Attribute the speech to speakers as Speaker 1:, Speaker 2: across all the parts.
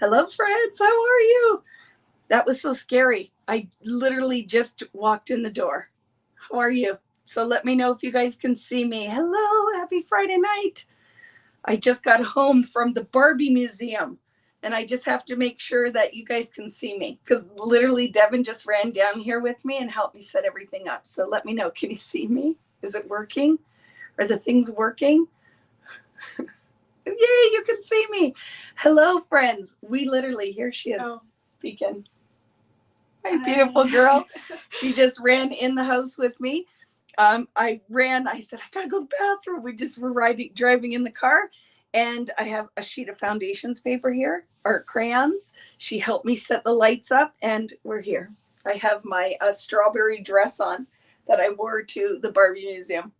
Speaker 1: Hello, friends. How are you? That was so scary. I literally just walked in the door. How are you? So let me know if you guys can see me. Hello. Happy Friday night. I just got home from the Barbie Museum and I just have to make sure that you guys can see me because literally Devin just ran down here with me and helped me set everything up. So let me know. Can you see me? Is it working? Are the things working? Yay, you can see me. Hello, friends. We literally, here she is, Beacon. My beautiful girl. She just ran in the house with me. I said, I gotta go to the bathroom. We just were driving in the car. And I have a sheet of foundations paper here, Art Crayons. She helped me set the lights up and we're here. I have my strawberry dress on that I wore to the Barbie Museum.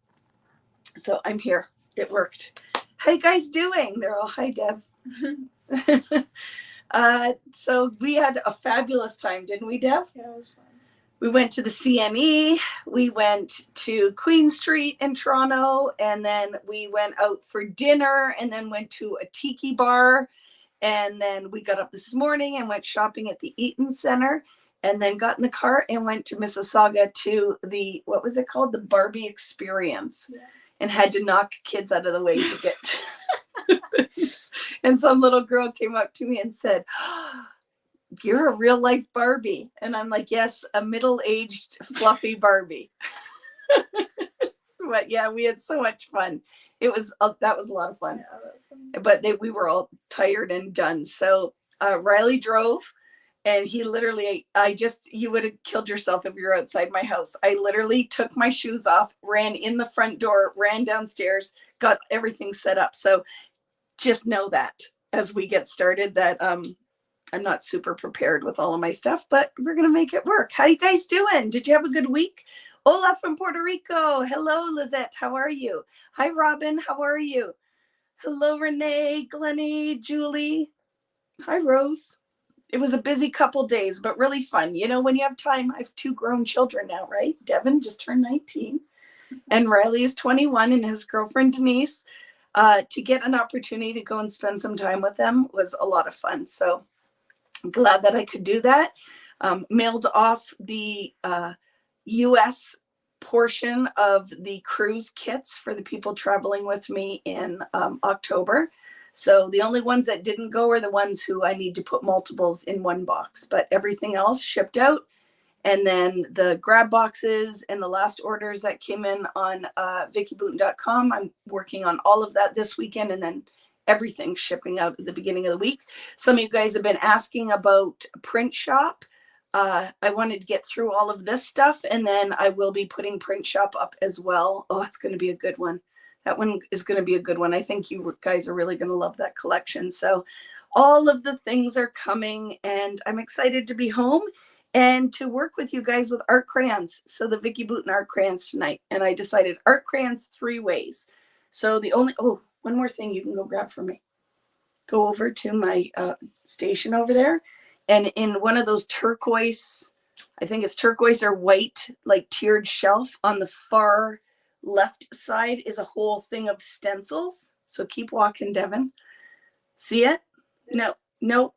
Speaker 1: So I'm here. It worked. How you guys doing? They're all, hi, Deb. So we had a fabulous time, didn't we, Deb?
Speaker 2: Yeah, it was fun.
Speaker 1: We went to the CNE, we went to Queen Street in Toronto, and then we went out for dinner and then went to a tiki bar. And then we got up this morning and went shopping at the Eaton Center and then got in the car and went to Mississauga to the, what was it called? The Barbie Experience. Yeah. And had to knock kids out of the way to get and some little girl came up to me and said, oh, you're a real life Barbie. And I'm like, yes, a middle-aged fluffy Barbie. But yeah, we had so much fun. That was a lot of fun. Yeah, that was fun. But we were all tired and done. So Riley drove and he literally, you would have killed yourself if you're outside my house. I literally took my shoes off, ran in the front door, ran downstairs, got everything set up. So just know that as we get started that I'm not super prepared with all of my stuff, but we're going to make it work. How you guys doing? Did you have a good week? Hola from Puerto Rico. Hello, Lizette. How are you? Hi, Robin. How are you? Hello, Renee, Glennie, Julie. Hi, Rose. It was a busy couple days, but really fun. You know, when you have time, I have 2 grown children now, right? Devin just turned 19 and Riley is 21 and his girlfriend, Denise. To get an opportunity to go and spend some time with them was a lot of fun. So I'm glad that I could do that. Mailed off the US portion of the cruise kits for the people traveling with me in October. So the only ones that didn't go are the ones who I need to put multiples in one box, but everything else shipped out. And then the grab boxes and the last orders that came in on VickyBooten.com. I'm working on all of that this weekend and then everything shipping out at the beginning of the week. Some of you guys have been asking about Print Shop. I wanted to get through all of this stuff and then I will be putting Print Shop up as well. Oh, it's going to be a good one. That one is going to be a good one. I think you guys are really going to love that collection. So all of the things are coming and I'm excited to be home and to work with you guys with art crayons. So the Vicky Booten art crayons tonight. And I decided art crayons 3 ways. So the only, one more thing you can go grab for me. Go over to my station over there. And in one of those turquoise, I think it's turquoise or white, like tiered shelf on the far left side is a whole thing of stencils. So keep walking, Devin. See it? No,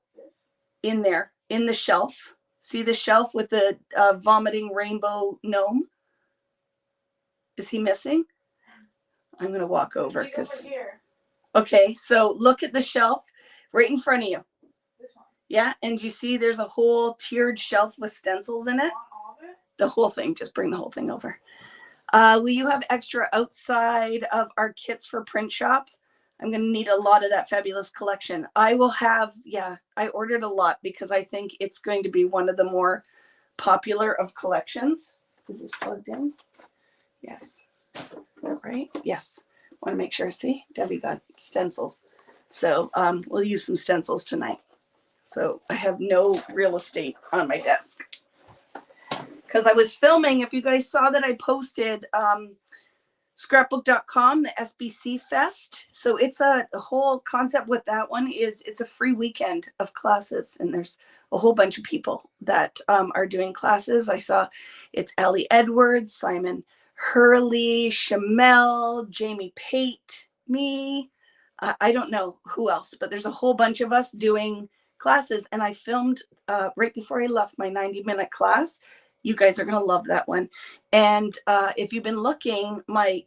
Speaker 1: in there, in the shelf. See the shelf with the vomiting rainbow gnome? Is he missing? I'm going to walk over because. Okay, so look at the shelf right in front of you. This one. Yeah, and you see there's a whole tiered shelf with stencils in it. All of it? The whole thing. Just bring the whole thing over. Will you have extra outside of our kits for Print Shop? I'm going to need a lot of that fabulous collection. I will have, I ordered a lot because I think it's going to be one of the more popular of collections. Is this plugged in? Yes. Right? Yes. Want to make sure. See, Debbie got stencils. So we'll use some stencils tonight. So I have no real estate on my desk. Because I was filming, if you guys saw that I posted scrapbook.com, the SBC Fest. So it's a whole concept with that one is it's a free weekend of classes. And there's a whole bunch of people that are doing classes. I saw it's Ellie Edwards, Simon Hurley, Shamel, Jamie Pate, me. I don't know who else, but there's a whole bunch of us doing classes, and I filmed right before I left my 90-minute class. You guys are going to love that one. And if you've been looking, the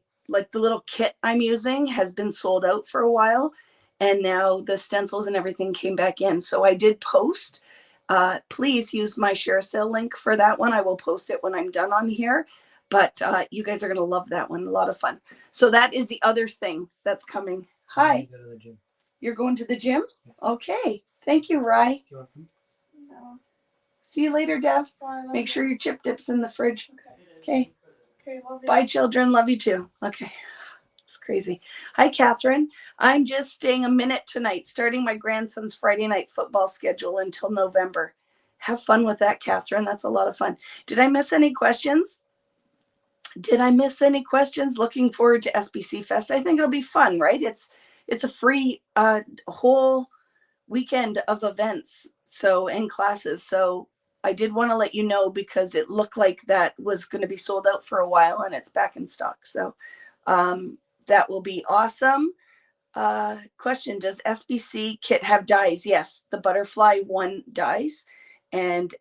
Speaker 1: little kit I'm using has been sold out for a while, and now the stencils and everything came back in. So I did post. Please use my share sale link for that one. I will post it when I'm done on here. But you guys are going to love that one. A lot of fun. So that is the other thing that's coming. Hi.
Speaker 2: Go to the gym.
Speaker 1: You're going to the gym? Okay. Thank you, Rye.
Speaker 2: You're welcome.
Speaker 1: No. See you later, Dev. Make sure your chip dip's in the fridge. Okay.
Speaker 3: Okay. Love you.
Speaker 1: Bye, children. Love you too. Okay. It's crazy. Hi, Catherine. I'm just staying a minute tonight, starting my grandson's Friday night football schedule until November. Have fun with that, Catherine. That's a lot of fun. Did I miss any questions? Looking forward to SBC Fest. I think it'll be fun, right? It's a free whole weekend of events, and classes. So I did want to let you know, because it looked like that was going to be sold out for a while, and it's back in stock. So that will be awesome. Question: does SBC kit have dies? Yes, the butterfly one dies. And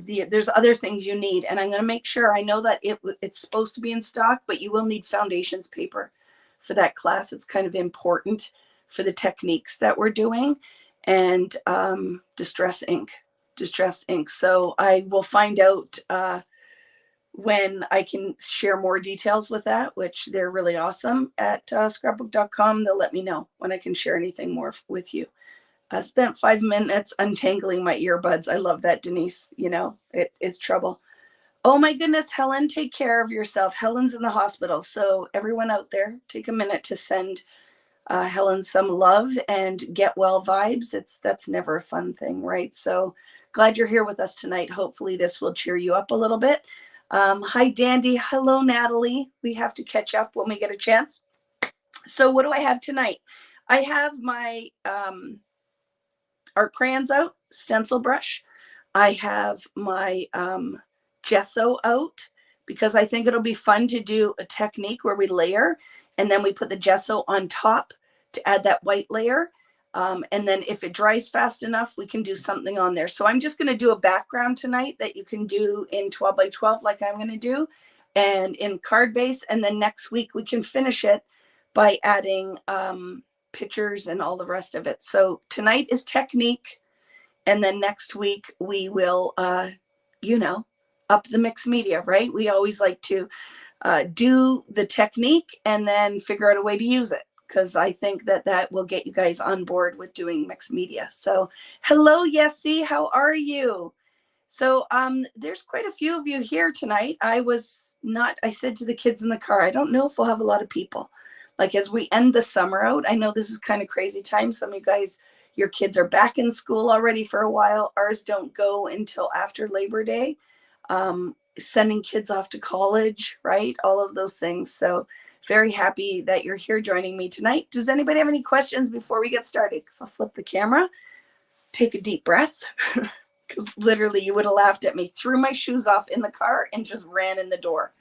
Speaker 1: there's other things you need, and I'm going to make sure. I know that it's supposed to be in stock, but you will need foundations paper for that class. It's kind of important for the techniques that we're doing, and distress ink. So I will find out when I can share more details with that, which they're really awesome at scrapbook.com. They'll let me know when I can share anything more with you. I spent 5 minutes untangling my earbuds. I love that, Denise. You know, it's trouble. Oh my goodness, Helen, take care of yourself. Helen's in the hospital. So everyone out there, take a minute to send Helen some love and get well vibes. That's never a fun thing, right? So glad you're here with us tonight. Hopefully this will cheer you up a little bit. Hi, Dandy. Hello, Natalie. We have to catch up when we get a chance. So what do I have tonight? I have my Art Crayons out, stencil brush. I have my gesso out, because I think it'll be fun to do a technique where we layer, and then we put the gesso on top to add that white layer. And then if it dries fast enough, we can do something on there. So I'm just going to do a background tonight that you can do in 12 by 12 like I'm going to do, and in card base. And then next week we can finish it by adding pictures and all the rest of it. So tonight is technique, and then next week we will up the mixed media, right? We always like to do the technique and then figure out a way to use it, because I think that will get you guys on board with doing mixed media. So hello, Yessie, how are you? So there's quite a few of you here tonight. I said to the kids in the car, I don't know if we'll have a lot of people. Like, as we end the summer out, I know this is kind of crazy time. Some of you guys, your kids are back in school already for a while. Ours don't go until after Labor Day. Sending kids off to college, right? All of those things. So very happy that you're here joining me tonight. Does anybody have any questions before we get started? Because I'll flip the camera, take a deep breath, because literally you would have laughed at me. Threw my shoes off in the car and just ran in the door.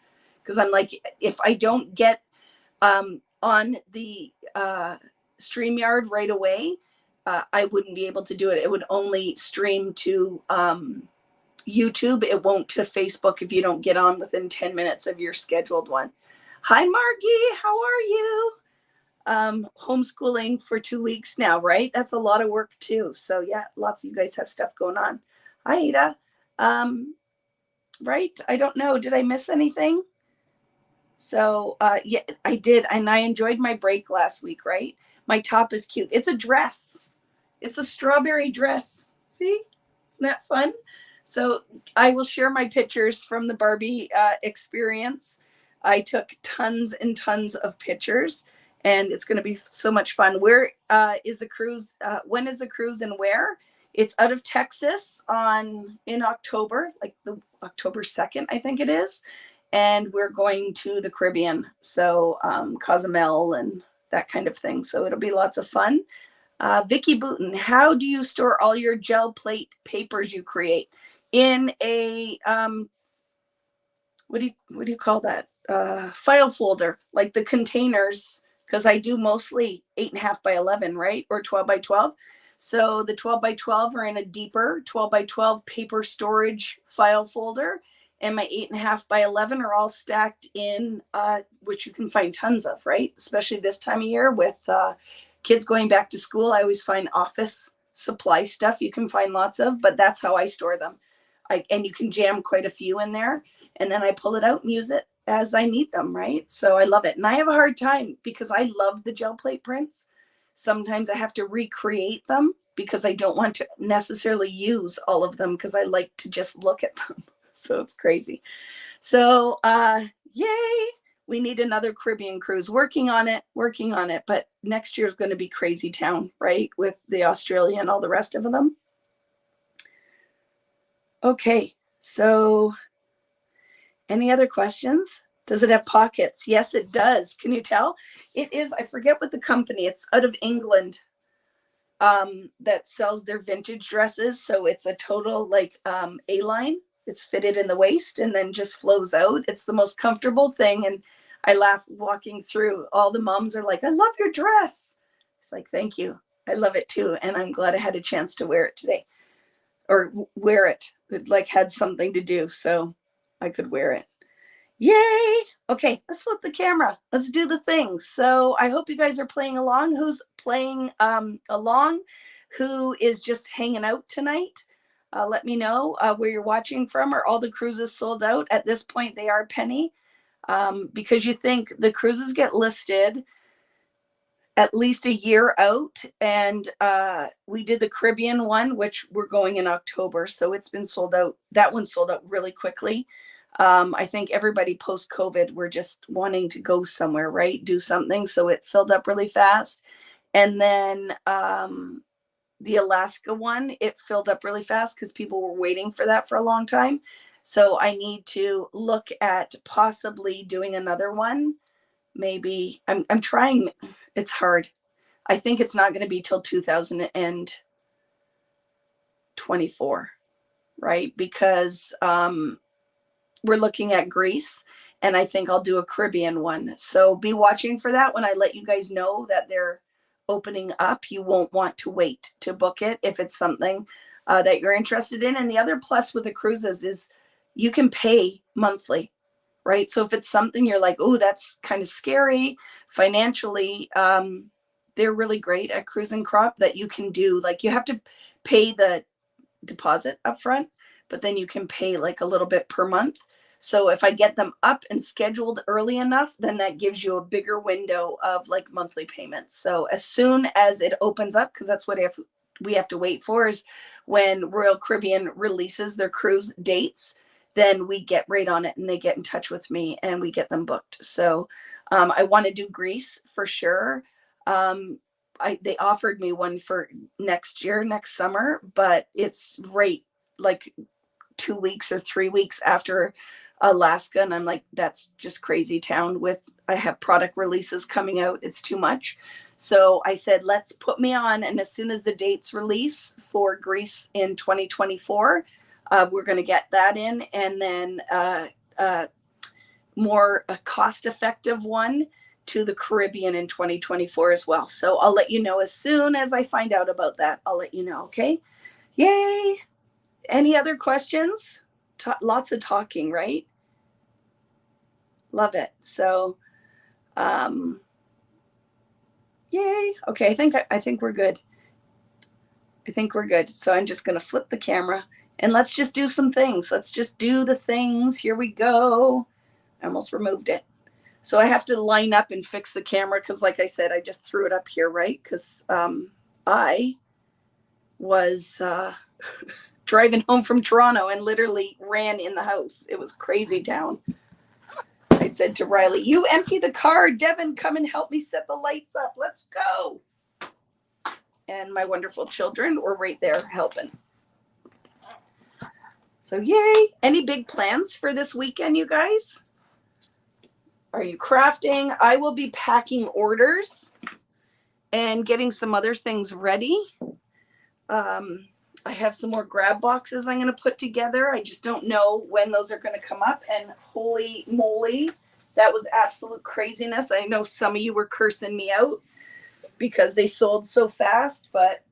Speaker 1: Because I'm like, if I don't get on the StreamYard right away, I wouldn't be able to do it. It would only stream to YouTube. It won't to Facebook if you don't get on within 10 minutes of your scheduled one. Hi, Margie. How are you? Homeschooling for 2 weeks now, right? That's a lot of work too. So yeah, lots of you guys have stuff going on. Hi, Ada. Right? I don't know. Did I miss anything? So yeah, I did. And I enjoyed my break last week, right? My top is cute. It's a dress. It's a strawberry dress. See? Isn't that fun? So I will share my pictures from the Barbie experience. I took tons and tons of pictures, and it's going to be so much fun. Where is the cruise? When is the cruise and where? It's out of Texas in October, like the October 2nd, I think it is. And we're going to the Caribbean, so Cozumel and that kind of thing. So it'll be lots of fun. Vicky Booton, how do you store all your gel plate papers you create? In a what do you call that? File folder, like the containers, because I do mostly 8.5 by 11, right? Or 12 by 12. So the 12 by 12 are in a deeper 12 by 12 paper storage file folder. And my 8.5 by 11 are all stacked in, which you can find tons of, right? Especially this time of year with kids going back to school. I always find office supply stuff you can find lots of, but that's how I store them. And you can jam quite a few in there. And then I pull it out and use it as I need them, right? So I love it. And I have a hard time because I love the gel plate prints. Sometimes I have to recreate them because I don't want to necessarily use all of them because I like to just look at them. So it's crazy. So yay, we need another Caribbean cruise. Working on it. But next year is going to be crazy town, right? With the Australia and all the rest of them. Okay, so any other questions? Does it have pockets? Yes, it does. Can you tell? It is, I forget what the company, it's out of England, that sells their vintage dresses. So it's a total like A-line. It's fitted in the waist and then just flows out. It's the most comfortable thing. And I laugh walking through. All the moms are like, I love your dress. It's like, thank you. I love it too. And I'm glad I had a chance to wear it today, or wear it. It like had something to do so I could wear it. Yay. Okay, let's flip the camera. Let's do the things. So I hope you guys are playing along. Who's playing along? Who is just hanging out tonight? Let me know where you're watching from. Are all the cruises sold out? At this point, they are, Penny, because you think the cruises get listed at least a year out. And we did the Caribbean one, which we're going in October. So it's been sold out. That one sold out really quickly. I think everybody post-COVID, we're just wanting to go somewhere, right? Do something. So it filled up really fast. And then the Alaska one, it filled up really fast because people were waiting for that for a long time. So I need to look at possibly doing another one. Maybe I'm trying. It's hard. I think it's not going to be till 2024, right? Because we're looking at Greece, and I think I'll do a Caribbean one. So be watching for that when I let you guys know that they're opening up. You won't want to wait to book it if it's something that you're interested in. And the other plus with the cruises is you can pay monthly, right? So if it's something you're like, oh, that's kind of scary financially, they're really great at Cruise and Crop that you can do. Like you have to pay the deposit up front, but then you can pay like a little bit per month. So if I get them up and scheduled early enough, then that gives you a bigger window of like monthly payments. So as soon as it opens up, because that's what we have to wait for, is when Royal Caribbean releases their cruise dates, then we get right on it and they get in touch with me and we get them booked. So I want to do Greece for sure. They offered me one for next summer, but it's right like 2 weeks or 3 weeks after Alaska. And I'm like, that's just crazy town I have product releases coming out. It's too much. So I said, let's put me on. And as soon as the dates release for Greece in 2024, we're going to get that in. And then more a cost-effective one to the Caribbean in 2024 as well. So I'll let you know as soon as I find out about that. I'll let you know. Okay. Yay. Any other questions? Lots of talking, right? Love it. So, yay. Okay. I think we're good. I think we're good. So I'm just going to flip the camera and let's just do some things. Let's just do the things. Here we go. I almost removed it. So I have to line up and fix the camera because, like I said, I just threw it up here, right? Because I was driving home from Toronto and literally ran in the house. It was crazy town. I said to Riley, you empty the car. Devin, come and help me set the lights up. Let's go. And my wonderful children were right there helping. So yay. Any big plans for this weekend, you guys? Are you crafting? I will be packing orders and getting some other things ready. I have some more grab boxes I'm going to put together. I just don't know when those are going to come up. And holy moly, that was absolute craziness. I know some of you were cursing me out because they sold so fast, but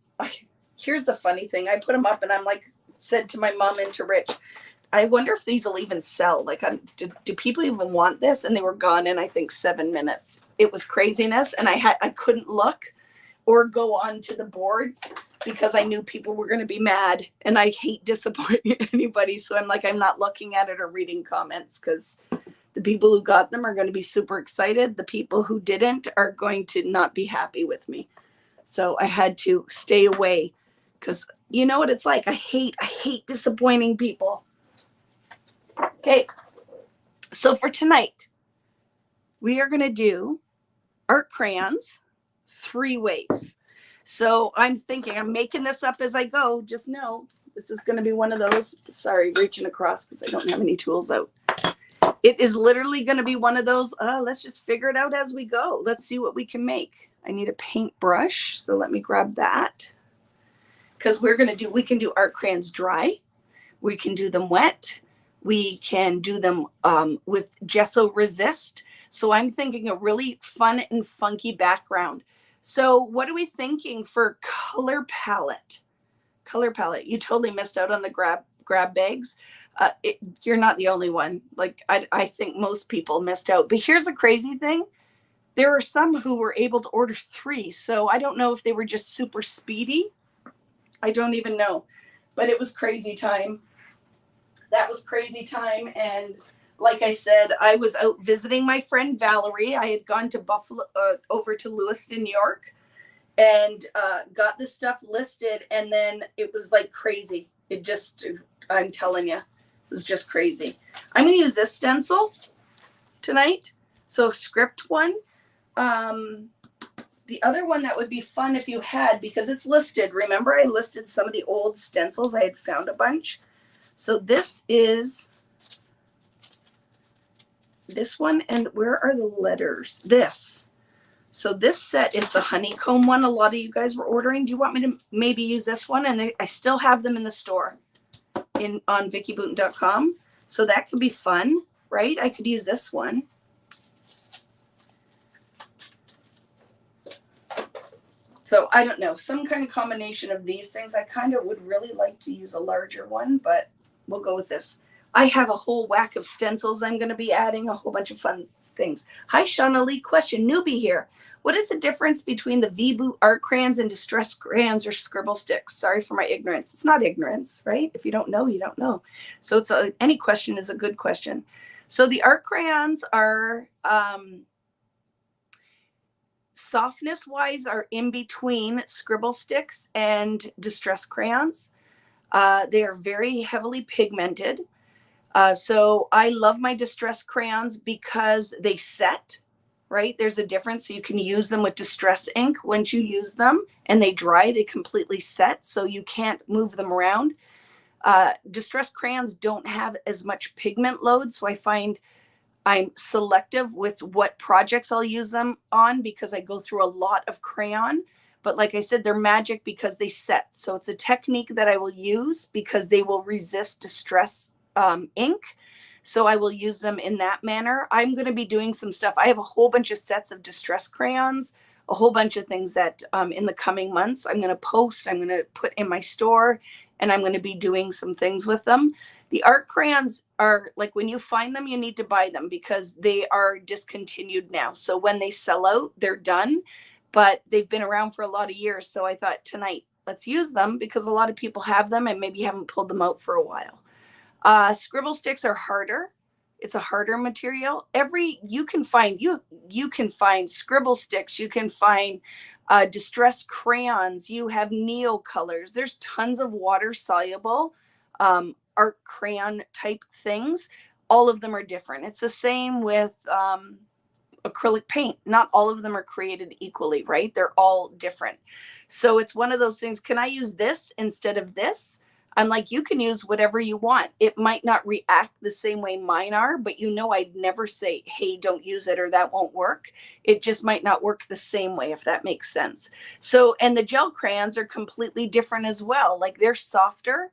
Speaker 1: here's the funny thing. I put them up and I'm like, said to my mom and to Rich, I wonder if these will even sell. Like, do people even want this? And they were gone in, I think, 7 minutes. It was craziness. And I couldn't look or go on to the boards because I knew people were going to be mad, and I hate disappointing anybody. So I'm like, I'm not looking at it or reading comments, because the people who got them are going to be super excited. The people who didn't are going to not be happy with me. So I had to stay away, because you know what it's like. I hate disappointing people. Okay. So for tonight, we are going to do art crayons 3 ways. So I'm thinking, I'm making this up as I go. Just know this is going to be one of those. Sorry, reaching across because I don't have any tools out. It is literally going to be one of those. Let's just figure it out as we go. Let's see what we can make. I need a paintbrush. So let me grab that. Because we can do art crayons dry. We can do them wet. We can do them with gesso resist. So I'm thinking a really fun and funky background. So what are we thinking for color palette? Color palette. You totally missed out on the grab bags. You're not the only one. Like, I think most people missed out. But here's the crazy thing. There are some who were able to order 3. So I don't know if they were just super speedy. I don't even know. But it was crazy time. That was crazy time. And like I said, I was out visiting my friend Valerie. I had gone to Buffalo, over to Lewiston, New York, and got this stuff listed. And then it was like crazy. I'm telling you, it was just crazy. I'm going to use this stencil tonight. So script one. The other one that would be fun if you had, because it's listed. Remember, I listed some of the old stencils. I had found a bunch. So this is this one, and where are the letters? This. So this set is the honeycomb one a lot of you guys were ordering. Do you want me to maybe use this one? And I still have them in the store on VickyBooten.com. So that could be fun, right? I could use this one. So I don't know, some kind of combination of these things. I kind of would really like to use a larger one, but we'll go with this. I have a whole whack of stencils I'm going to be adding, a whole bunch of fun things. Hi, Shauna Lee. Question, newbie here. What is the difference between the V-Boot art crayons and distress crayons or scribble sticks? Sorry for my ignorance. It's not ignorance, right? If you don't know, you don't know. So any question is a good question. So the art crayons are, softness wise, are in between scribble sticks and distress crayons. They are very heavily pigmented. So I love my distress crayons because they set, right? There's a difference. So you can use them with distress ink. Once you use them and they dry, they completely set. So you can't move them around. Distress crayons don't have as much pigment load. So I find I'm selective with what projects I'll use them on, because I go through a lot of crayon. But like I said, they're magic because they set. So it's a technique that I will use because they will resist distress ink. So I will use them in that manner. I'm going to be doing some stuff. I have a whole bunch of sets of distress crayons, a whole bunch of things that in the coming months I'm going to post, I'm going to put in my store, and I'm going to be doing some things with them. The art crayons are like, when you find them, you need to buy them because they are discontinued now. So when they sell out, they're done, but they've been around for a lot of years. So I thought tonight, let's use them because a lot of people have them and maybe haven't pulled them out for a while. Scribble sticks are harder. It's a harder material. You can find scribble sticks. You can find distress crayons. You have neo colors. There's tons of water soluble art crayon type things. All of them are different. It's the same with acrylic paint. Not all of them are created equally, right? They're all different. So it's one of those things. Can I use this instead of this? I'm like, you can use whatever you want. It might not react the same way mine are, but I'd never say, hey, don't use it or that won't work. It just might not work the same way, if that makes sense. So, and the gel crayons are completely different as well. Like, they're softer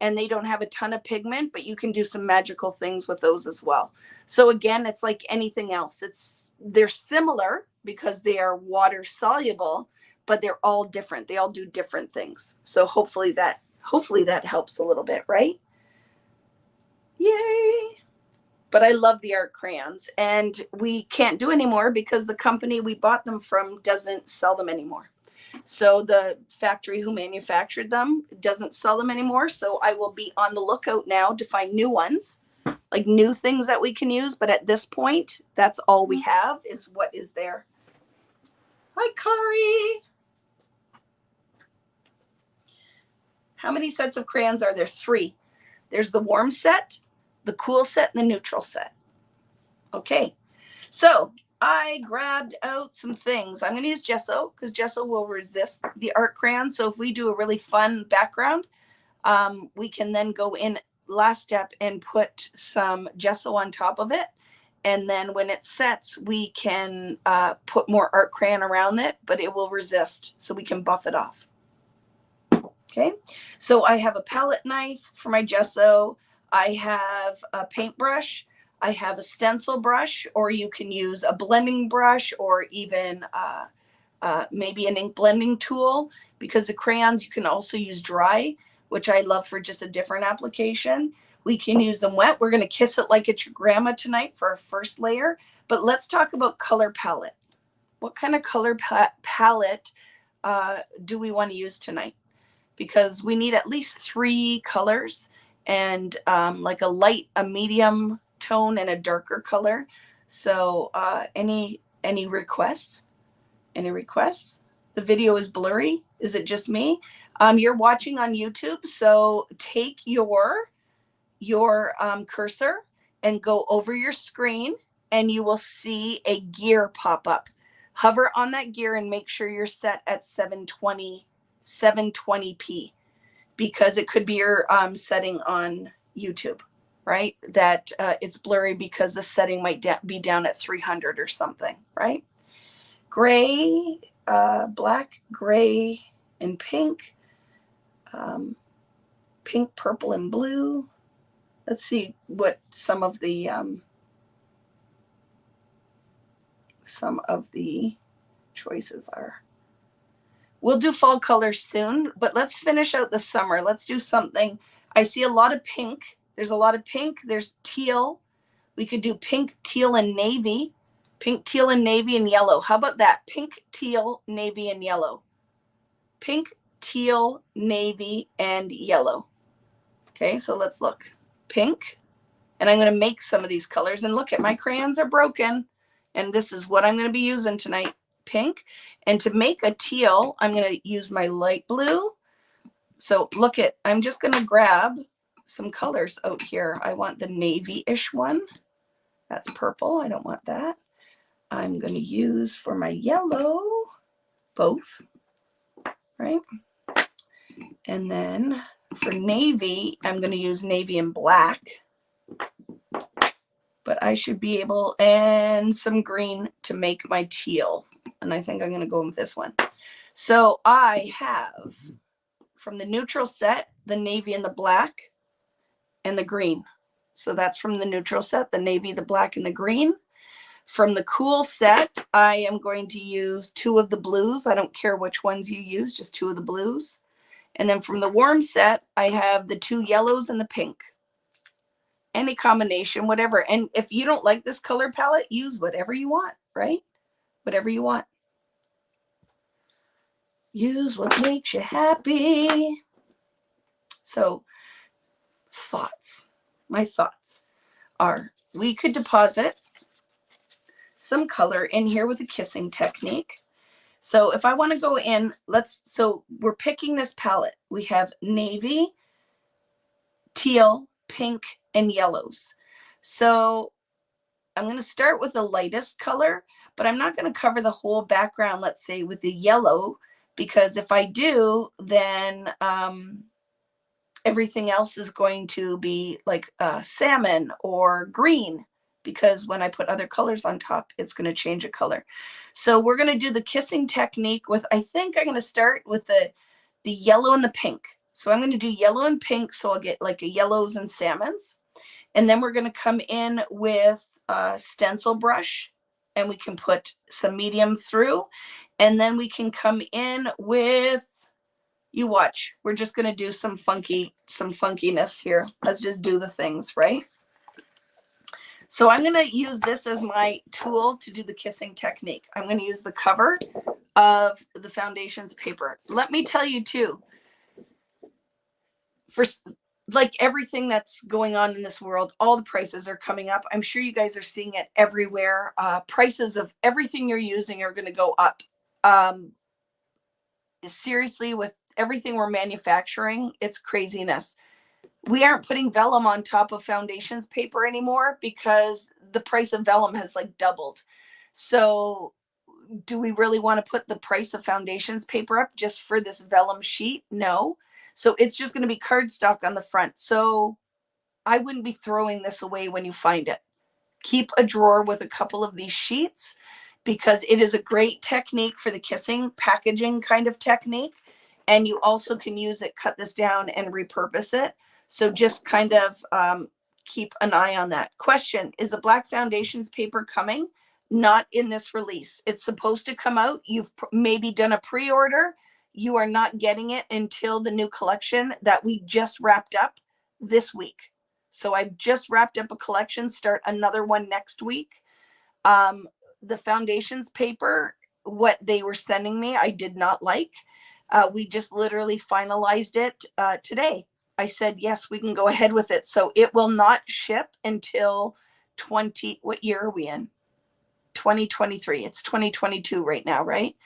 Speaker 1: and they don't have a ton of pigment, but you can do some magical things with those as well. So again, it's like anything else. They're similar because they are water soluble, but they're all different. They all do different things. So hopefully that helps a little bit, right? Yay. But I love the art crayons, and we can't do anymore because the company we bought them from doesn't sell them anymore. So the factory who manufactured them doesn't sell them anymore. So I will be on the lookout now to find new ones, like new things that we can use. But at this point, that's all we have is what is there. Hi, Kari. How many sets of crayons are there? 3. There's the warm set, the cool set, and the neutral set. Okay, so I grabbed out some things. I'm going to use gesso because gesso will resist the art crayon. So if we do a really fun background, we can then go in last step and put some gesso on top of it. And then when it sets, we can put more art crayon around it, but it will resist. So we can buff it off. Okay, so I have a palette knife for my gesso. I have a paintbrush. I have a stencil brush, or you can use a blending brush, or even maybe an ink blending tool, because the crayons you can also use dry, which I love for just a different application. We can use them wet. We're going to kiss it like it's your grandma tonight for our first layer. But let's talk about color palette. What kind of color palette do we want to use tonight? Because we need at least 3 colors, and like a light, a medium tone, and a darker color. So any requests? Any requests? The video is blurry. Is it just me? You're watching on YouTube, so take your cursor and go over your screen, and you will see a gear pop up. Hover on that gear and make sure you're set at 720p, because it could be your setting on YouTube, right? That it's blurry because the setting might be down at 300 or something, right? Gray, black, gray, and pink. Pink, purple, and blue. Let's see what some of the choices are. We'll do fall colors soon, but let's finish out the summer. Let's do something. I see a lot of pink. There's a lot of pink. There's teal. We could do pink, teal, and navy. Pink, teal, and navy, and yellow. How about that? Pink, teal, navy, and yellow. Pink, teal, navy, and yellow. Okay, so let's look. Pink. And I'm going to make some of these colors. And look at my crayons are broken. And this is what I'm going to be using tonight. Pink. And to make a teal, I'm going to use my light blue. So look at, I'm just going to grab some colors out here. I want the navy-ish one. That's purple. I don't want that. I'm going to use for my yellow both, right? And then for navy, I'm going to use navy and black. But I should be able, and some green to make my teal. And I think I'm going to go with this one. So I have, from the neutral set, the navy and the black and the green. So that's from the neutral set, the navy, the black, and the green. From the cool set, I am going to use 2 of the blues. I don't care which ones you use, just 2 of the blues. And then from the warm set, I have the 2 yellows and the pink. Any combination, whatever. And if you don't like this color palette, use whatever you want, right? Whatever you want. Use what makes you happy. So, thoughts. My thoughts are, we could deposit some color in here with a kissing technique. So if I want to go in, so we're picking this palette. We have navy, teal, pink, and yellows. So I'm going to start with the lightest color, but I'm not going to cover the whole background, let's say, with the yellow, because if I do, then everything else is going to be like salmon or green, because when I put other colors on top, it's going to change a color. So we're going to do the kissing technique with, I think I'm going to start with the yellow and the pink. So I'm going to do yellow and pink, so I'll get like a yellows and salmons. And then we're going to come in with a stencil brush, and we can put some medium through. And then we can come in with, you watch, we're just going to do some funkiness here. Let's just do the things, right? So I'm going to use this as my tool to do the kissing technique. I'm going to use the cover of the foundations paper. Let me tell you too, for like everything that's going on in this world, all the prices are coming up. I'm sure you guys are seeing it everywhere. Prices of everything you're using are going to go up. Seriously, with everything we're manufacturing, it's craziness. We aren't putting vellum on top of foundations paper anymore because the price of vellum has like doubled. So do we really want to put the price of foundations paper up just for this vellum sheet? No. So it's just going to be cardstock on the front. So I wouldn't be throwing this away when you find it. Keep a drawer with a couple of these sheets because it is a great technique for the kissing packaging kind of technique. And you also can use it, cut this down and repurpose it. So just kind of keep an eye on that. Question, is the black foundations paper coming? Not in this release. It's supposed to come out. You've maybe done a pre-order. You are not getting it until the new collection that we just wrapped up this week. So I've just wrapped up a collection, start another one next week. The foundations paper, what they were sending me, I did not like. We just literally finalized it today. I said, yes, we can go ahead with it. So it will not ship until what year are we in? 2023. It's 2022 right now, right?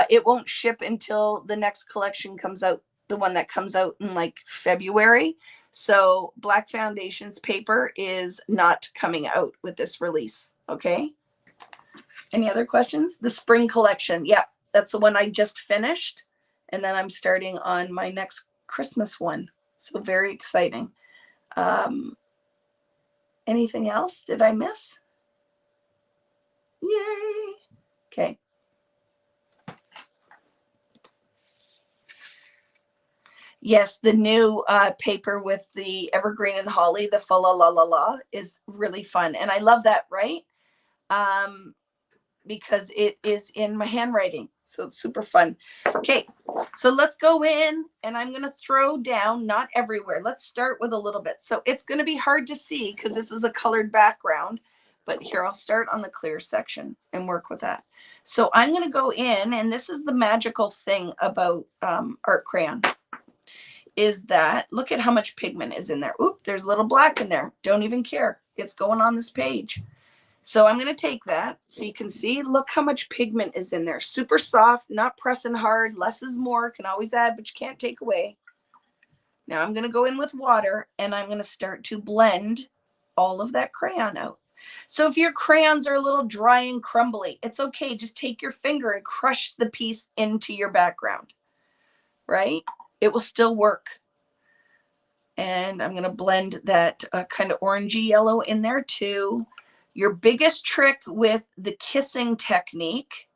Speaker 1: It won't ship until the next collection comes out, the one that comes out in like February. So black foundations paper is not coming out with this release. Okay. Any other questions? The spring collection. Yeah, that's the one I just finished. And then I'm starting on my next Christmas one. So very exciting. Anything else? Did I miss? Yay. Okay. Yes, the new paper with the evergreen and holly, the fa la la la la, is really fun. And I love that, right? Because it is in my handwriting. So it's super fun. Okay, so let's go in and I'm going to throw down, not everywhere. Let's start with a little bit. So it's going to be hard to see because this is a colored background. But here, I'll start on the clear section and work with that. So I'm going to go in, and this is the magical thing about Art Crayon, is that look at how much pigment is in there. Oop, there's a little black in there. Don't even care. It's going on this page. So I'm going to take that so you can see, look how much pigment is in there. Super soft, not pressing hard. Less is more. Can always add, but you can't take away. Now I'm going to go in with water and I'm going to start to blend all of that crayon out. So if your crayons are a little dry and crumbly, it's okay. Just take your finger and crush the piece into your background, right? It will still work. And I'm going to blend that kind of orangey yellow in there too. Your biggest trick with the kissing technique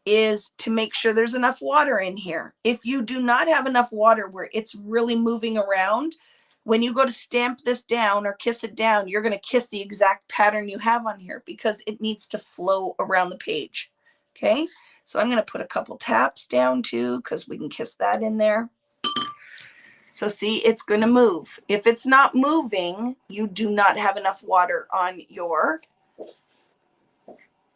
Speaker 1: is to make sure there's enough water in here. If you do not have enough water where it's really moving around, when you go to stamp this down or kiss it down, you're going to kiss the exact pattern you have on here because it needs to flow around the page. Okay, so I'm going to put a couple taps down too because we can kiss that in there. So see, it's going to move. If it's not moving, you do not have enough water on your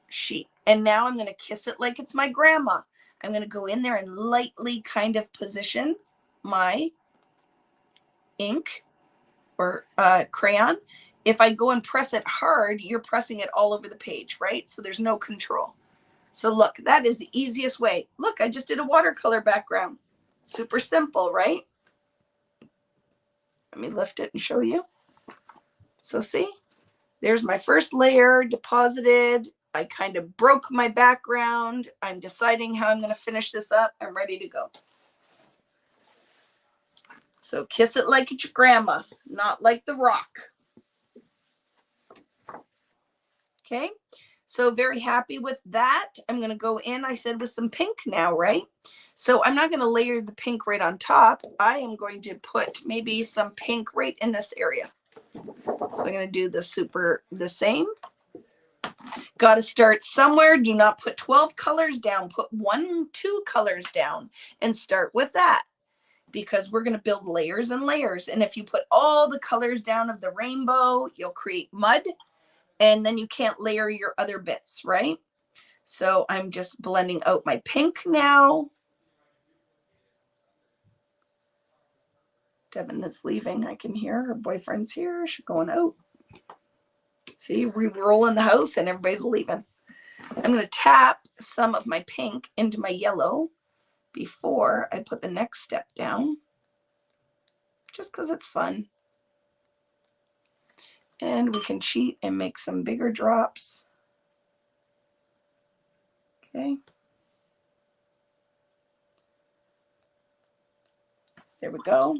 Speaker 1: sheet. And now I'm going to kiss it like it's my grandma. I'm going to go in there and lightly kind of position my ink or crayon. If I go and press it hard, you're pressing it all over the page, right? So there's no control. So look, that is the easiest way. Look, I just did a watercolor background. Super simple, right? Let me lift it and show you. So see, there's my first layer deposited. I kind of broke my background. I'm deciding how I'm going to finish this up. I'm ready to go. So kiss it like it's your grandma, not like The Rock. Okay, so very happy with that. I'm going to go in, I said, with some pink now, right? So I'm not going to layer the pink right on top. I am going to put maybe some pink right in this area. So I'm going to do the same. Got to start somewhere. Do not put 12 colors down. Put 1, 2 colors down and start with that, because we're going to build layers and layers. And if you put all the colors down of the rainbow, you'll create mud, and then you can't layer your other bits, right? So I'm just blending out my pink now. Devin is leaving. I can hear her boyfriend's here. She's going out. See, we roll in the house and everybody's leaving. I'm going to tap some of my pink into my yellow before I put the next step down, just because it's fun. And we can cheat and make some bigger drops. Okay. There we go.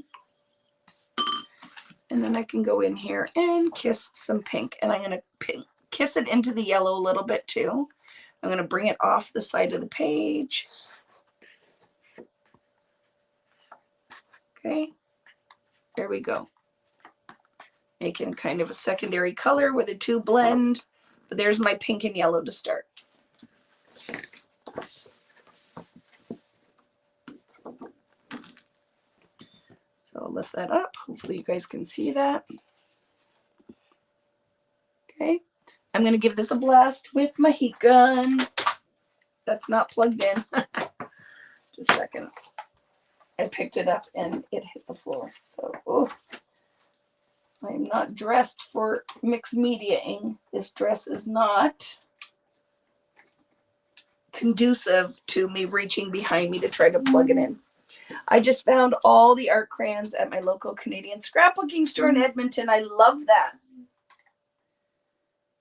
Speaker 1: And then I can go in here and kiss some pink. And I'm going to kiss it into the yellow a little bit too. I'm going to bring it off the side of the page. Okay. There we go. Making kind of a secondary color where the two blend. But there's my pink and yellow to start. So I'll lift that up. Hopefully you guys can see that. Okay. I'm going to give this a blast with my heat gun. That's not plugged in. Just a second. I picked it up and it hit the floor. So, oh, I'm not dressed for mixed mediaing. This dress is not conducive to me reaching behind me to try to plug it in. I just found all the art crayons at my local Canadian scrapbooking store in Edmonton. I love that.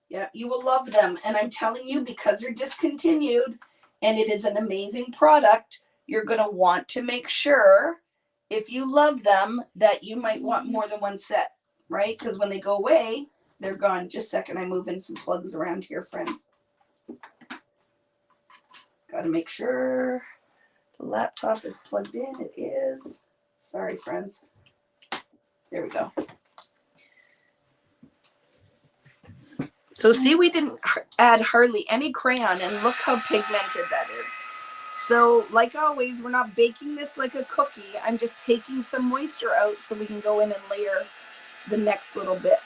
Speaker 1: Yeah, you will love them. And I'm telling you, because they're discontinued and it is an amazing product, you're going to want to make sure, if you love them, that you might want more than one set, right? Because when they go away, they're gone. Just a second, I move in some plugs around here, friends. Got to make sure the laptop is plugged in. It is. Sorry, friends. There we go. So see, we didn't add hardly any crayon, and look how pigmented that is. So like always, we're not baking this like a cookie. I'm just taking some moisture out so we can go in and layer the next little bit.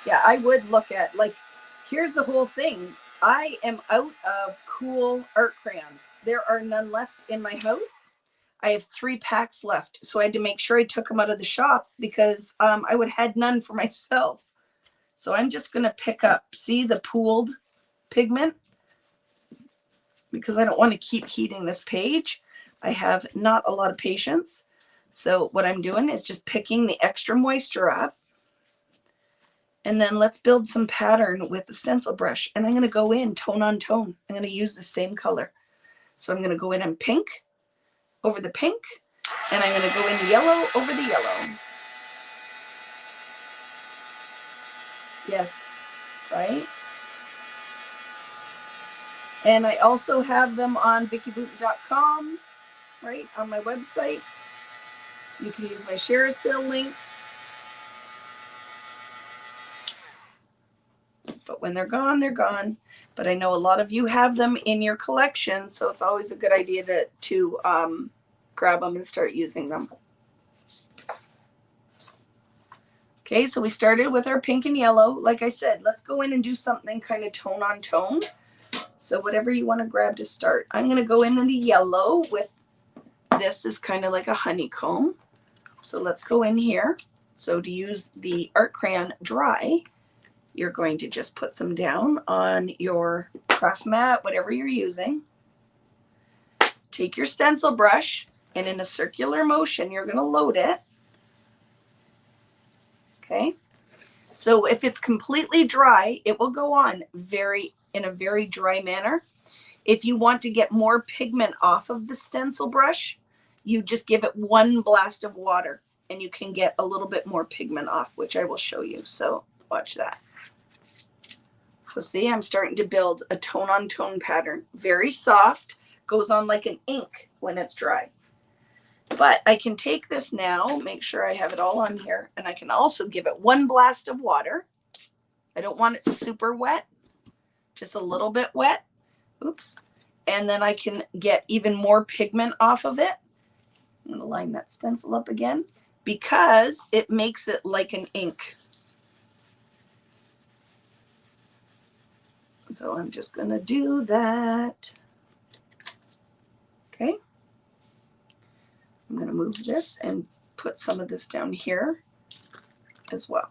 Speaker 1: Yeah, I would look at, like, here's the whole thing. I am out of cool art crayons. There are none left in my house. I have 3 packs left. So I had to make sure I took them out of the shop because I would have had none for myself. So I'm just going to pick up, see the pooled pigment, because I don't want to keep heating this page. I have not a lot of patience. So what I'm doing is just picking the extra moisture up. And then let's build some pattern with the stencil brush. And I'm going to go in tone on tone. I'm going to use the same color. So I'm going to go in pink over the pink. And I'm going to go in yellow over the yellow. Yes, right? And I also have them on VickyBooten.com, right, on my website. You can use my share a sale links. But when they're gone, they're gone. But I know a lot of you have them in your collection, so it's always a good idea to grab them and start using them. Okay, so we started with our pink and yellow. Like I said, let's go in and do something kind of tone on tone. So whatever you want to grab to start. I'm going to go in the yellow with, this is kind of like a honeycomb. So let's go in here. So to use the art crayon dry, you're going to just put some down on your craft mat, whatever you're using. Take your stencil brush, and in a circular motion, you're going to load it. Okay. So if it's completely dry, it will go on in a very dry manner. If you want to get more pigment off of the stencil brush, you just give it one blast of water and you can get a little bit more pigment off, which I will show you. So watch that. So see, I'm starting to build a tone on tone pattern. Very soft, goes on like an ink when it's dry. But I can take this now, make sure I have it all on here, and I can also give it one blast of water. I don't want it super wet, just a little bit wet. Oops. And then I can get even more pigment off of it. I'm going to line that stencil up again because it makes it like an ink. So I'm just going to do that. Okay. I'm going to move this and put some of this down here as well.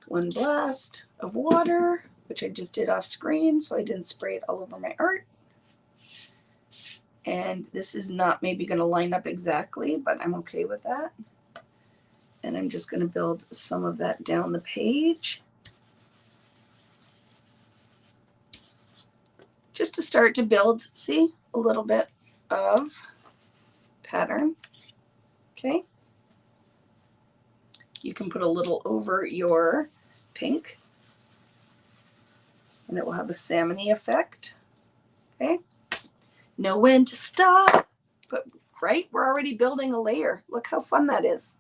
Speaker 1: One blast of water, which I just did off screen, so I didn't spray it all over my art. And this is not maybe going to line up exactly, but I'm okay with that. And I'm just going to build some of that down the page. Just to start to build, see, a little bit of pattern. Okay. You can put a little over your pink and it will have a salmon-y effect. Okay. Know when to stop, but right, we're already building a layer. Look how fun that is.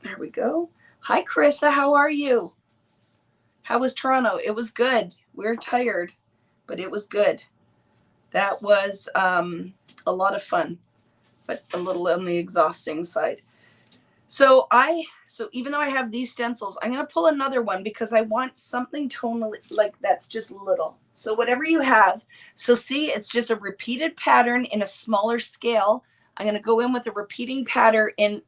Speaker 1: There we go. Hi, Carissa. How are you? How was Toronto? It was good. We're tired, but it was good. That was a lot of fun, but a little on the exhausting side. So even though I have these stencils, I'm going to pull another one because I want something tonally like that's just little. So whatever you have. So see, it's just a repeated pattern in a smaller scale. I'm going to go in with a repeating pattern in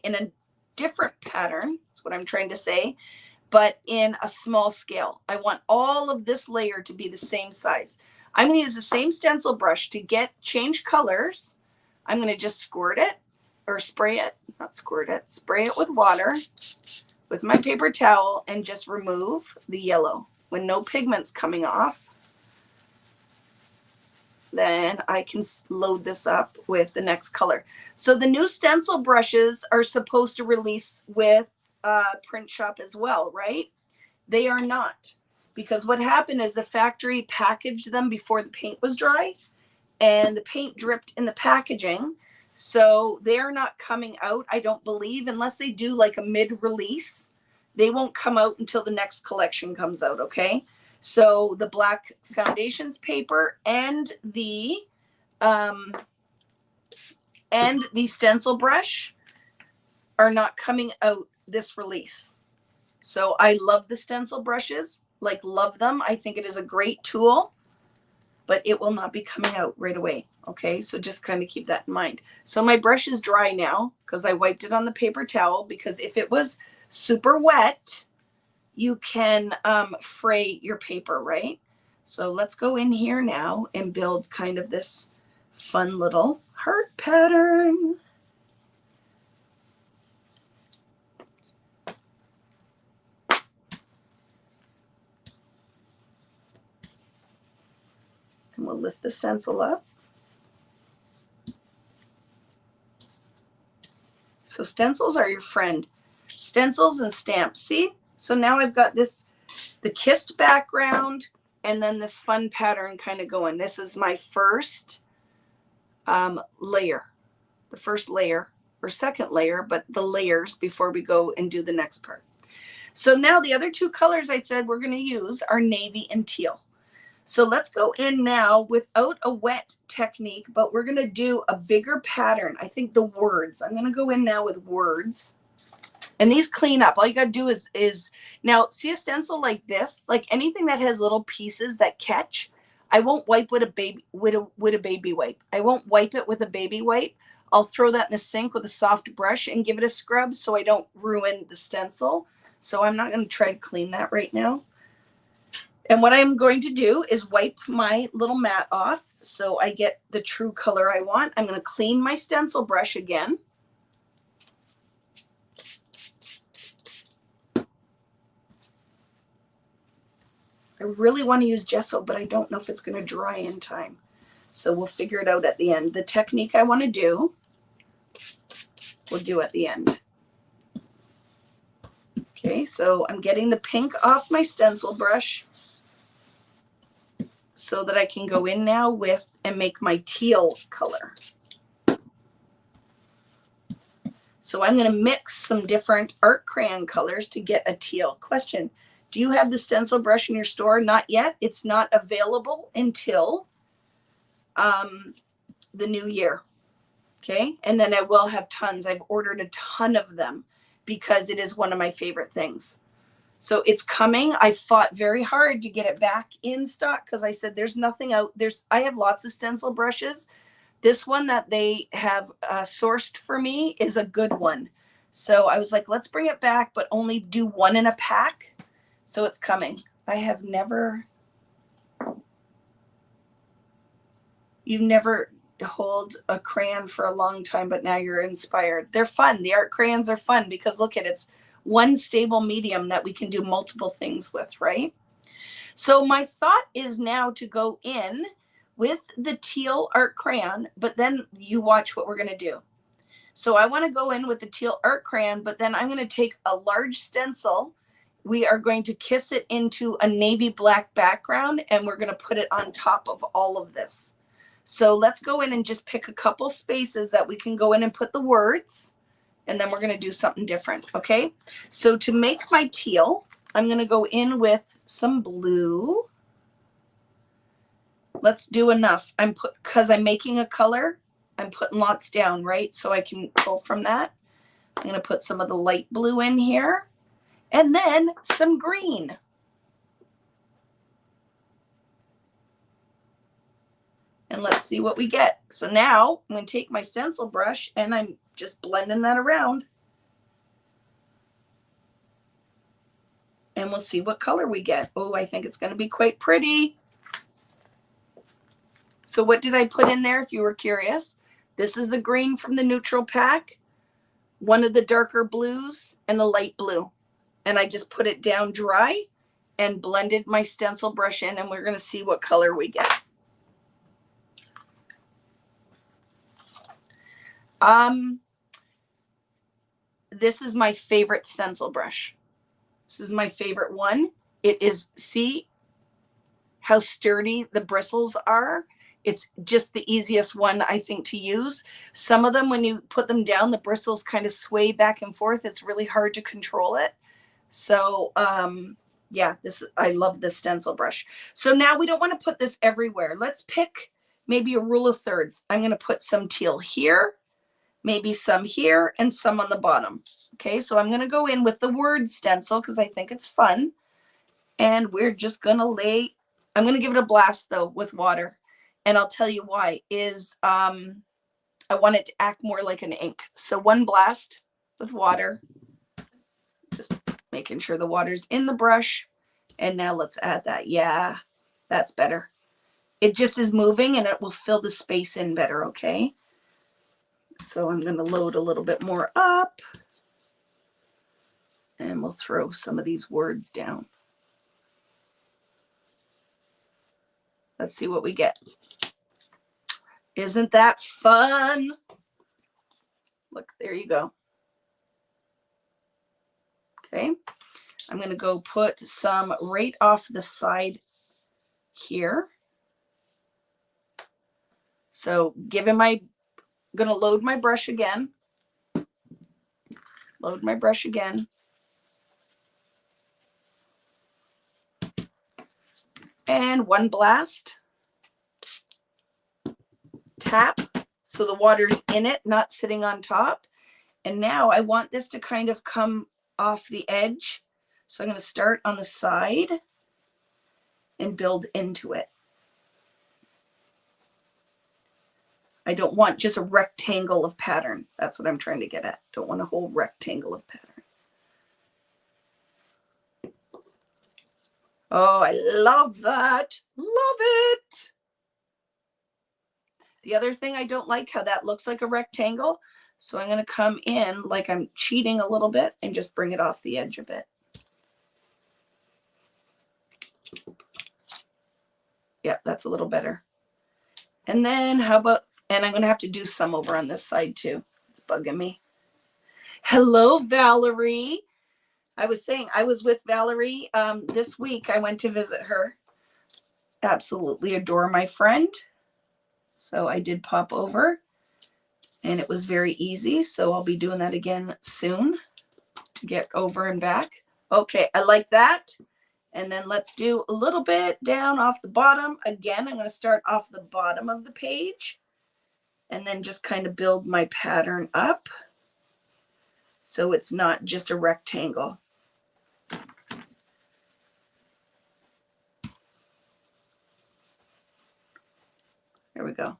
Speaker 1: a different pattern. That's what I'm trying to say, but in a small scale. I want all of this layer to be the same size. I'm going to use the same stencil brush to change colors. I'm going to just squirt it or spray it, not squirt it, spray it with water with my paper towel and just remove the yellow. When no pigment's coming off, then I can load this up with the next color. So the new stencil brushes are supposed to release with print shop as well, right? They are not, because what happened is the factory packaged them before the paint was dry and the paint dripped in the packaging. So they're not coming out, I don't believe, unless they do like a mid-release. They won't come out until the next collection comes out, okay? So the black foundations paper and the stencil brush are not coming out this release. So I love the stencil brushes, like love them. I think it is a great tool, but it will not be coming out right away. Okay, so just kind of keep that in mind. So my brush is dry now because I wiped it on the paper towel, because if it was super wet, you can fray your paper, right? So let's go in here now and build kind of this fun little heart pattern. And we'll lift the stencil up. So stencils are your friend. Stencils and stamps. See? So now I've got this, the kissed background, and then this fun pattern kind of going. This is my first layer. The first layer or second layer, but the layers before we go and do the next part. So now the other two colors I said we're going to use are navy and teal. So let's go in now without a wet technique, but we're going to do a bigger pattern. I think the words. I'm going to go in now with words. And these clean up. All you got to do is now see a stencil like this, like anything that has little pieces that catch. I won't wipe with a baby wipe. I won't wipe it with a baby wipe. I'll throw that in the sink with a soft brush and give it a scrub so I don't ruin the stencil. So I'm not going to try to clean that right now. And what I'm going to do is wipe my little mat off so I get the true color I want. I'm going to clean my stencil brush again. I really want to use gesso, but I don't know if it's going to dry in time. So we'll figure it out at the end. The technique I want to do, we'll do at the end. Okay, so I'm getting the pink off my stencil brush so that I can go in now with and make my teal color. So I'm going to mix some different art crayon colors to get a teal. Question, do you have the stencil brush in your store? Not yet. It's not available until the new year. Okay, and then I will have tons. I've ordered a ton of them because it is one of my favorite things. So it's coming. I fought very hard to get it back in stock because I said there's nothing out. I have lots of stencil brushes. This one that they have sourced for me is a good one. So I was like, let's bring it back, but only do one in a pack. So it's coming. I have never, you've never hold a crayon for a long time, but now you're inspired. They're fun. The art crayons are fun because look at it's one stable medium that we can do multiple things with, right? So my thought is now to go in with the teal art crayon, but then you watch what we're going to do. So I want to go in with the teal art crayon, but then I'm going to take a large stencil. We are going to kiss it into a navy black background, and we're going to put it on top of all of this. So let's go in and just pick a couple spaces that we can go in and put the words, and then we're going to do something different. Okay. So to make my teal, I'm going to go in with some blue. Let's do enough. Because I'm making a color, I'm putting lots down, right? So I can pull from that. I'm going to put some of the light blue in here and then some green. And let's see what we get. So now I'm going to take my stencil brush and I'm just blending that around. And we'll see what color we get. Oh, I think it's going to be quite pretty. So what did I put in there if you were curious? This is the green from the neutral pack, one of the darker blues, and the light blue. And I just put it down dry and blended my stencil brush in, and we're going to see what color we get. This is my favorite stencil brush. This is my favorite one. It is, see how sturdy the bristles are? It's just the easiest one, I think, to use. Some of them, when you put them down, the bristles kind of sway back and forth. It's really hard to control it. So, yeah, I love this stencil brush. So now we don't want to put this everywhere. Let's pick maybe a rule of thirds. I'm going to put some teal here, maybe some here, and some on the bottom. Okay, so I'm going to go in with the word stencil because I think it's fun. And we're just going to I'm going to give it a blast, though, with water. And I'll tell you why, is I want it to act more like an ink. So one blast with water, just making sure the water's in the brush. And now let's add that. Yeah, that's better. It just is moving and it will fill the space in better, okay? So I'm going to load a little bit more up. And we'll throw some of these words down. Let's see what we get. Isn't that fun? Look, there you go. Okay. I'm going to go put some right off the side here. So going to load my brush again. Load my brush again. And one blast. Tap. So the water's in it, not sitting on top. And now I want this to kind of come off the edge. So I'm going to start on the side and build into it. I don't want just a rectangle of pattern. That's what I'm trying to get at. Don't want a whole rectangle of pattern. Oh, I love that. Love it. The other thing I don't like how that looks like a rectangle. So I'm going to come in like I'm cheating a little bit and just bring it off the edge a bit. Yeah, that's a little better. And then how about, and I'm going to have to do some over on this side too. It's bugging me. Hello, Valerie. I was saying I was with Valerie this week. I went to visit her. Absolutely adore my friend. So I did pop over and it was very easy. So I'll be doing that again soon to get over and back. Okay, I like that. And then let's do a little bit down off the bottom. Again, I'm going to start off the bottom of the page and then just kind of build my pattern up so it's not just a rectangle. There we go.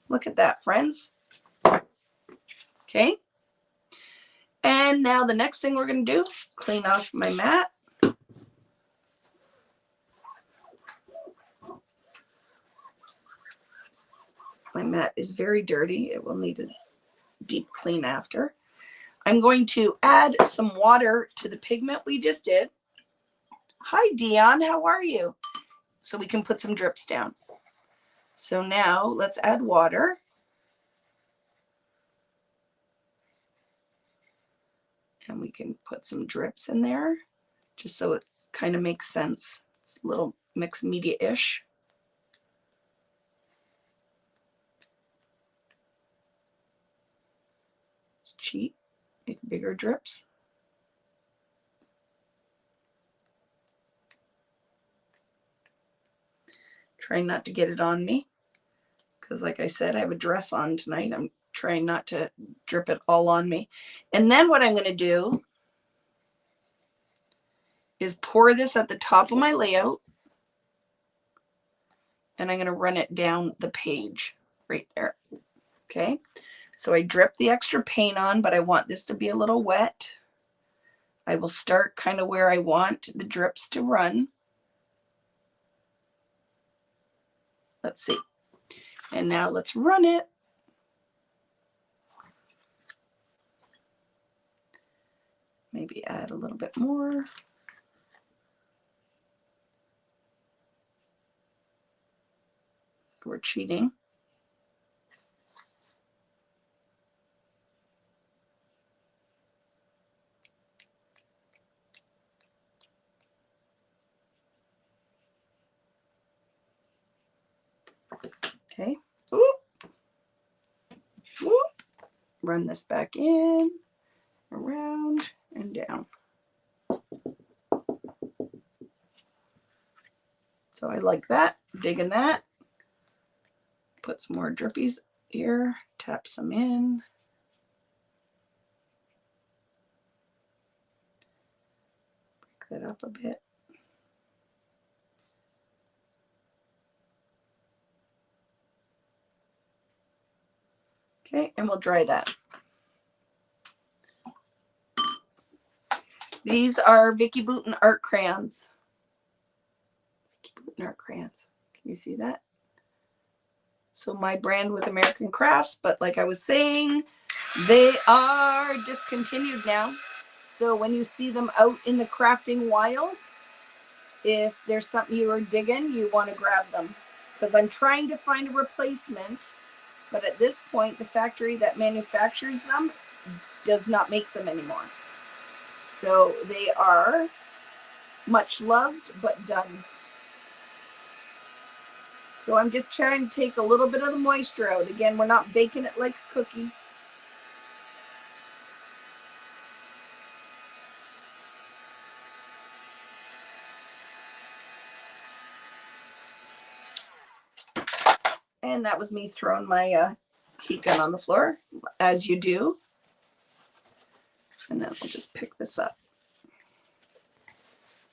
Speaker 1: Look at that, friends. Okay. And now the next thing we're going to do, clean off my mat. My mat is very dirty. It will need a deep clean after. I'm going to add some water to the pigment we just did. Hi, Dion. How are you? So we can put some drips down. So now let's add water. And we can put some drips in there just so it kind of makes sense. It's a little mixed media-ish. It's cheap. Make bigger drips. Trying not to get it on me because like I said, I have a dress on tonight. I'm trying not to drip it all on me. And then what I'm going to do is pour this at the top of my layout and I'm going to run it down the page right there. Okay, so I drip the extra paint on, but I want this to be a little wet. I will start kind of where I want the drips to run. Let's see. And now let's run it. Maybe add a little bit more. We're cheating. Okay. Oop. Oop. Run this back in, around, and down. So I like that, digging that. Put some more drippies here, tap some in. Break that up a bit. Okay, and we'll dry that. These are Vicki Boutin Art Crayons. Vicki Boutin Art Crayons. Can you see that? So my brand with American Crafts, but like I was saying, they are discontinued now. So when you see them out in the crafting wild, if there's something you are digging, you want to grab them. Because I'm trying to find a replacement, but at this point, the factory that manufactures them does not make them anymore. So they are much loved, but done. So I'm just trying to take a little bit of the moisture out. Again, we're not baking it like a cookie. And that was me throwing my heat gun on the floor, as you do. And then we'll just pick this up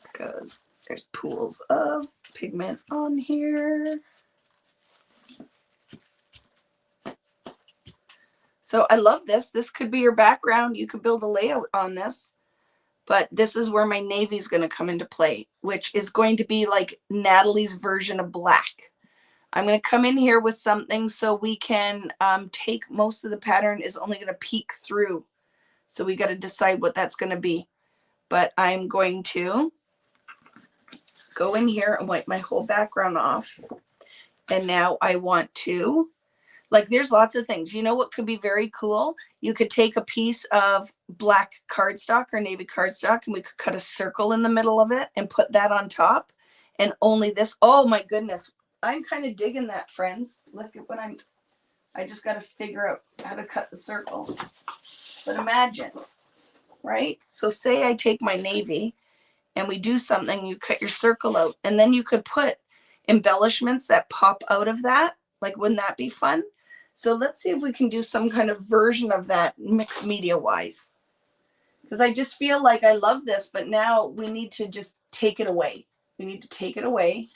Speaker 1: because there's pools of pigment on here. So I love this. This could be your background. You could build a layout on this. But this is where my navy is going to come into play, which is going to be like Natalie's version of black. I'm going to come in here with something so we can take most of the pattern is only going to peek through. So we got to decide what that's going to be. But I'm going to go in here and wipe my whole background off. And now I want to Like there's lots of things. You know what could be very cool? You could take a piece of black cardstock or navy cardstock and we could cut a circle in the middle of it and put that on top. And only this, oh my goodness. I'm kind of digging that, friends. Look at what I just got to figure out how to cut the circle. But imagine, right? So say I take my navy and we do something, you cut your circle out, and then you could put embellishments that pop out of that. Like, wouldn't that be fun? So let's see if we can do some kind of version of that mixed media wise. Because I just feel like I love this, but now we need to just take it away. We need to take it away.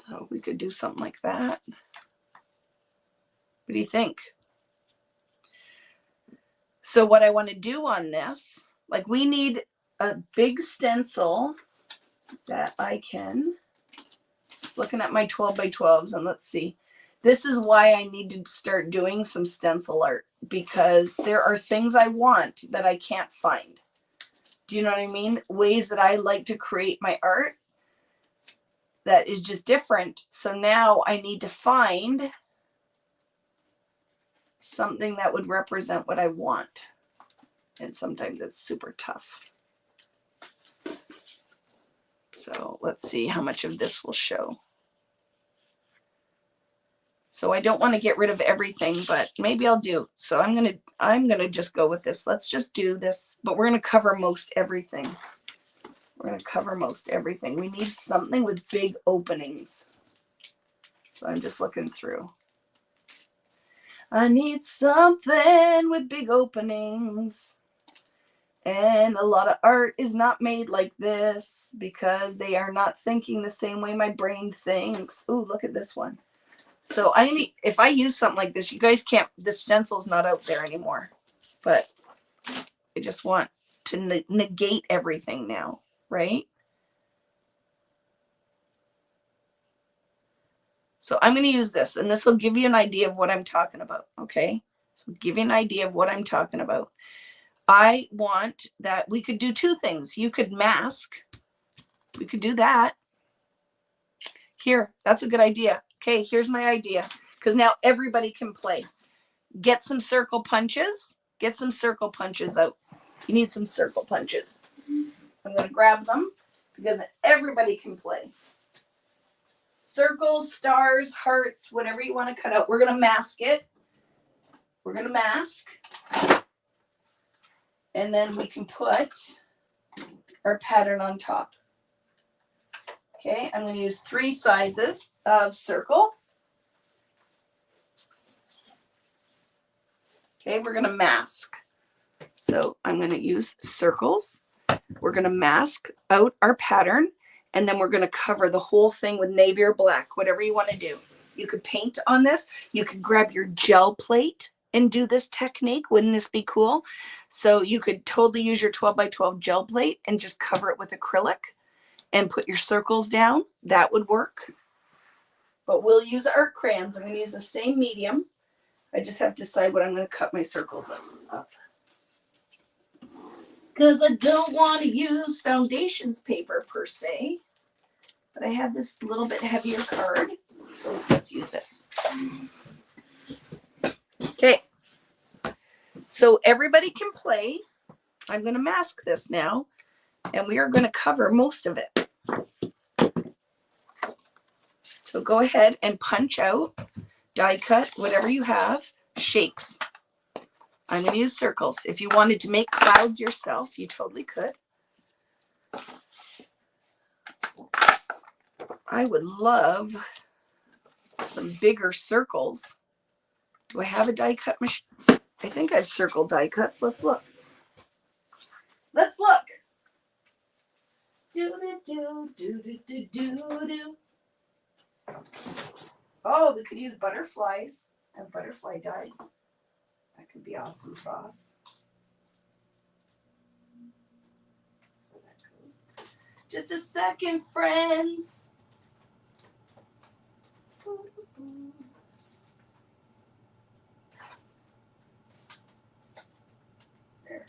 Speaker 1: So we could do something like that. What do you think? So what I want to do on this, like we need a big stencil that I can, just looking at my 12 by 12s, and let's see. This is why I need to start doing some stencil art, because there are things I want that I can't find. Do you know what I mean? Ways that I like to create my art that is just different. So now I need to find something that would represent what I want. And sometimes it's super tough. So let's see how much of this will show. So I don't want to get rid of everything, but maybe I'll do. So I'm gonna just go with this. Let's just do this, but we're gonna cover most everything. We're gonna cover most everything. We need something with big openings. So I'm just looking through. I need something with big openings. And a lot of art is not made like this because they are not thinking the same way my brain thinks. Ooh, look at this one. So I need, if I use something like this, you guys can't, the stencil's not out there anymore, but I just want to negate everything now, right? So I'm going to use this, and this will give you an idea of what I'm talking about, okay? So give you an idea of what I'm talking about. I want that we could do two things. You could mask. We could do that. Here, that's a good idea. Okay, here's my idea. Because now everybody can play. Get some circle punches. Get some circle punches out. You need some circle punches. I'm going to grab them because everybody can play. Circles, stars, hearts, whatever you want to cut out. We're going to mask it. We're going to mask. And then we can put our pattern on top. Okay, I'm going to use 3 sizes of circle. Okay, we're going to mask. So I'm going to use circles. We're going to mask out our pattern, and then we're going to cover the whole thing with navy or black, whatever you want to do. You could paint on this. You could grab your gel plate and do this technique. Wouldn't this be cool? So you could totally use your 12 by 12 gel plate and just cover it with acrylic and put your circles down. That would work. But we'll use art crayons. I'm going to use the same medium. I just have to decide what I'm going to cut my circles of. Because I don't want to use foundations paper per se. But I have this little bit heavier card. So let's use this. Okay. So everybody can play. I'm going to mask this now. And we are going to cover most of it. So go ahead and punch out, die cut, whatever you have, shapes. I'm going to use circles. If you wanted to make clouds yourself, you totally could. I would love some bigger circles. Do I have a die cut machine? I think I have circle die cuts. Let's look. Let's look. Do do do do do do do. Oh, we could use butterflies and butterfly die. That could be awesome sauce. That's where that goes. Just a second, friends. There.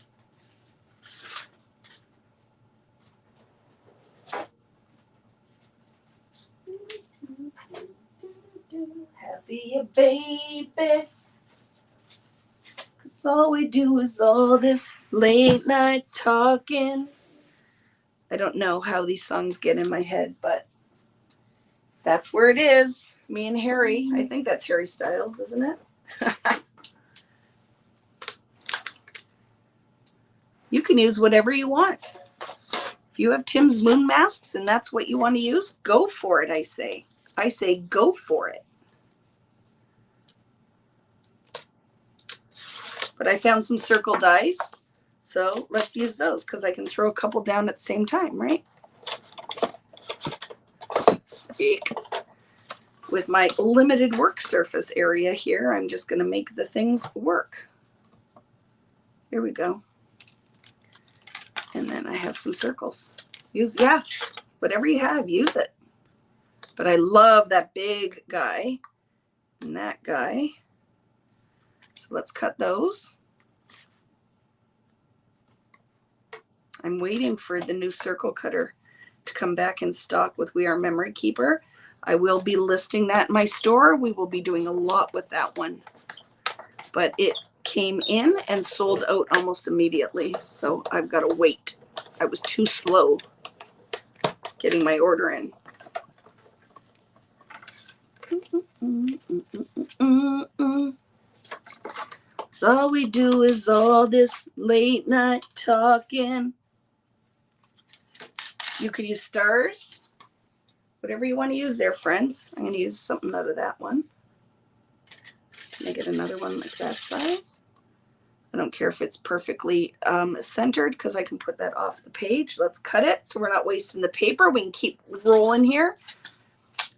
Speaker 1: to you, baby. 'Cause all we do is all this late night talking. I don't know how these songs get in my head, but that's where it is. Me and Harry. I think that's Harry Styles, isn't it? You can use whatever you want. If you have Tim's moon masks and that's what you want to use, go for it, I say. I say go for it. But I found some circle dies, so let's use those because I can throw a couple down at the same time, right? Eek. With my limited work surface area here, I'm just going to make the things work. Here we go. And then I have some circles. Use, yeah, whatever you have, use it. But I love that big guy and that guy. So let's cut those. I'm waiting for the new circle cutter to come back in stock with We Are Memory Keeper. I will be listing that in my store. We will be doing a lot with that one. But it came in and sold out almost immediately. So I've got to wait. I was too slow getting my order in. So all we do is all this late night talking. You could use stars. Whatever you want to use there, friends. I'm going to use something out of that one. Can I get another one like that size? I don't care if it's perfectly centered because I can put that off the page. Let's cut it so we're not wasting the paper. We can keep rolling here.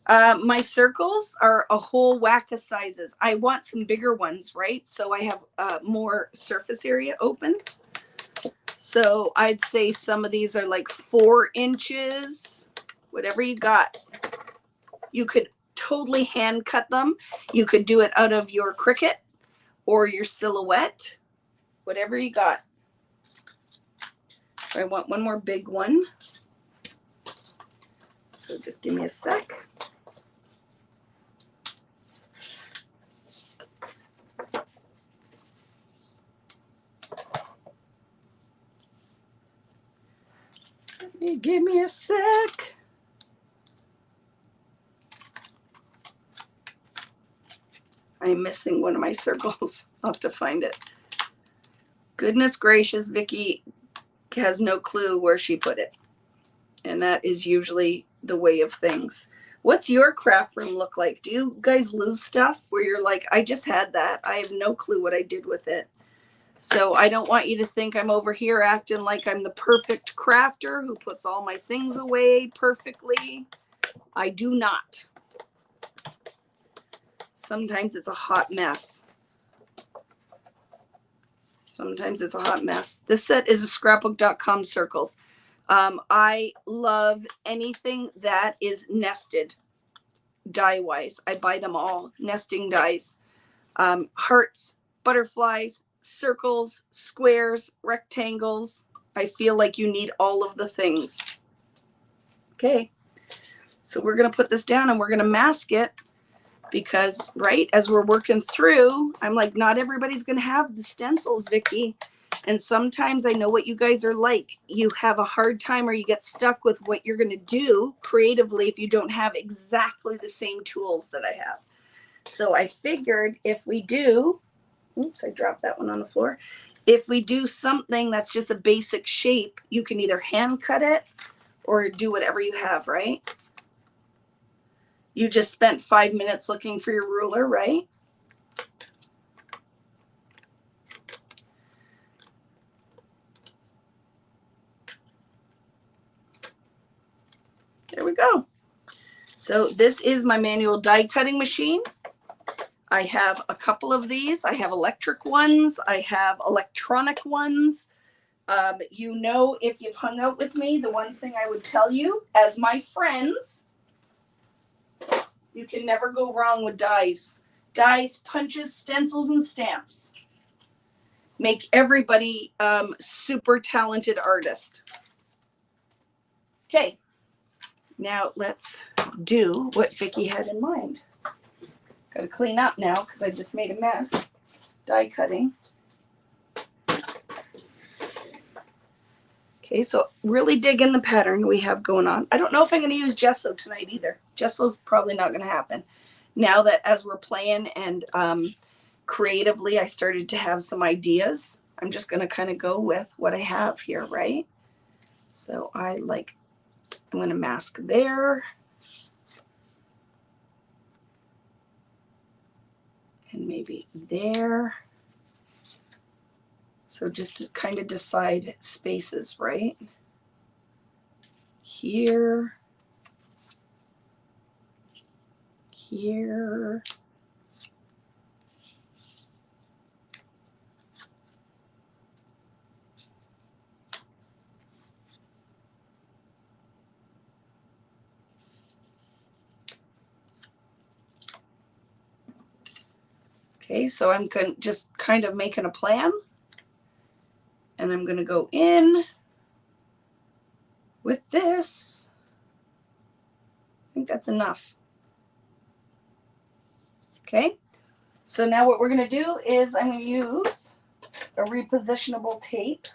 Speaker 1: My circles are a whole whack of sizes. I want some bigger ones, right? So I have more surface area open. So I'd say some of these are like 4 inches, whatever you got. You could totally hand cut them. You could do it out of your Cricut or your Silhouette, whatever you got. So I want one more big one. So just give me a sec. Give me a sec. I'm missing one of my circles. I'll have to find it. Goodness gracious, Vicky has no clue where she put it. And that is usually the way of things. What's your craft room look like? Do you guys lose stuff where you're like, I just had that. I have no clue what I did with it. So I don't want you to think I'm over here acting like I'm the perfect crafter who puts all my things away perfectly. I do not. Sometimes it's a hot mess. Sometimes it's a hot mess. This set is a scrapbook.com circles. I love anything that is nested die-wise. I buy them all, nesting dies. Hearts, butterflies, circles, squares, rectangles. I feel like you need all of the things. Okay, so we're going to put this down and we're going to mask it because, right, as we're working through, I'm like, not everybody's going to have the stencils, Vicky. And sometimes I know what you guys are like. You have a hard time or you get stuck with what you're going to do creatively if you don't have exactly the same tools that I have. So I figured if we do, oops, I dropped that one on the floor. If we do something that's just a basic shape, you can either hand cut it or do whatever you have, right? You just spent 5 minutes looking for your ruler, right? There we go. So this is my manual die cutting machine. I have a couple of these. I have electric ones. I have electronic ones. You know, if you've hung out with me, the one thing I would tell you as my friends, you can never go wrong with dies. Dies, punches, stencils, and stamps. Make everybody super talented artist. Okay, now let's do what Vicky had in mind. Got to clean up now because I just made a mess. Die cutting. Okay, so really dig in the pattern we have going on. I don't know if I'm going to use gesso tonight either. Gesso's probably not going to happen. Now that as we're playing and creatively I started to have some ideas, I'm just going to kind of go with what I have here, right? So I'm going to mask there. And maybe there. So just to kind of decide spaces, right? Here. Here. Okay, so I'm just kind of making a plan. And I'm going to go in with this. I think that's enough. Okay, so now what we're going to do is I'm going to use a repositionable tape.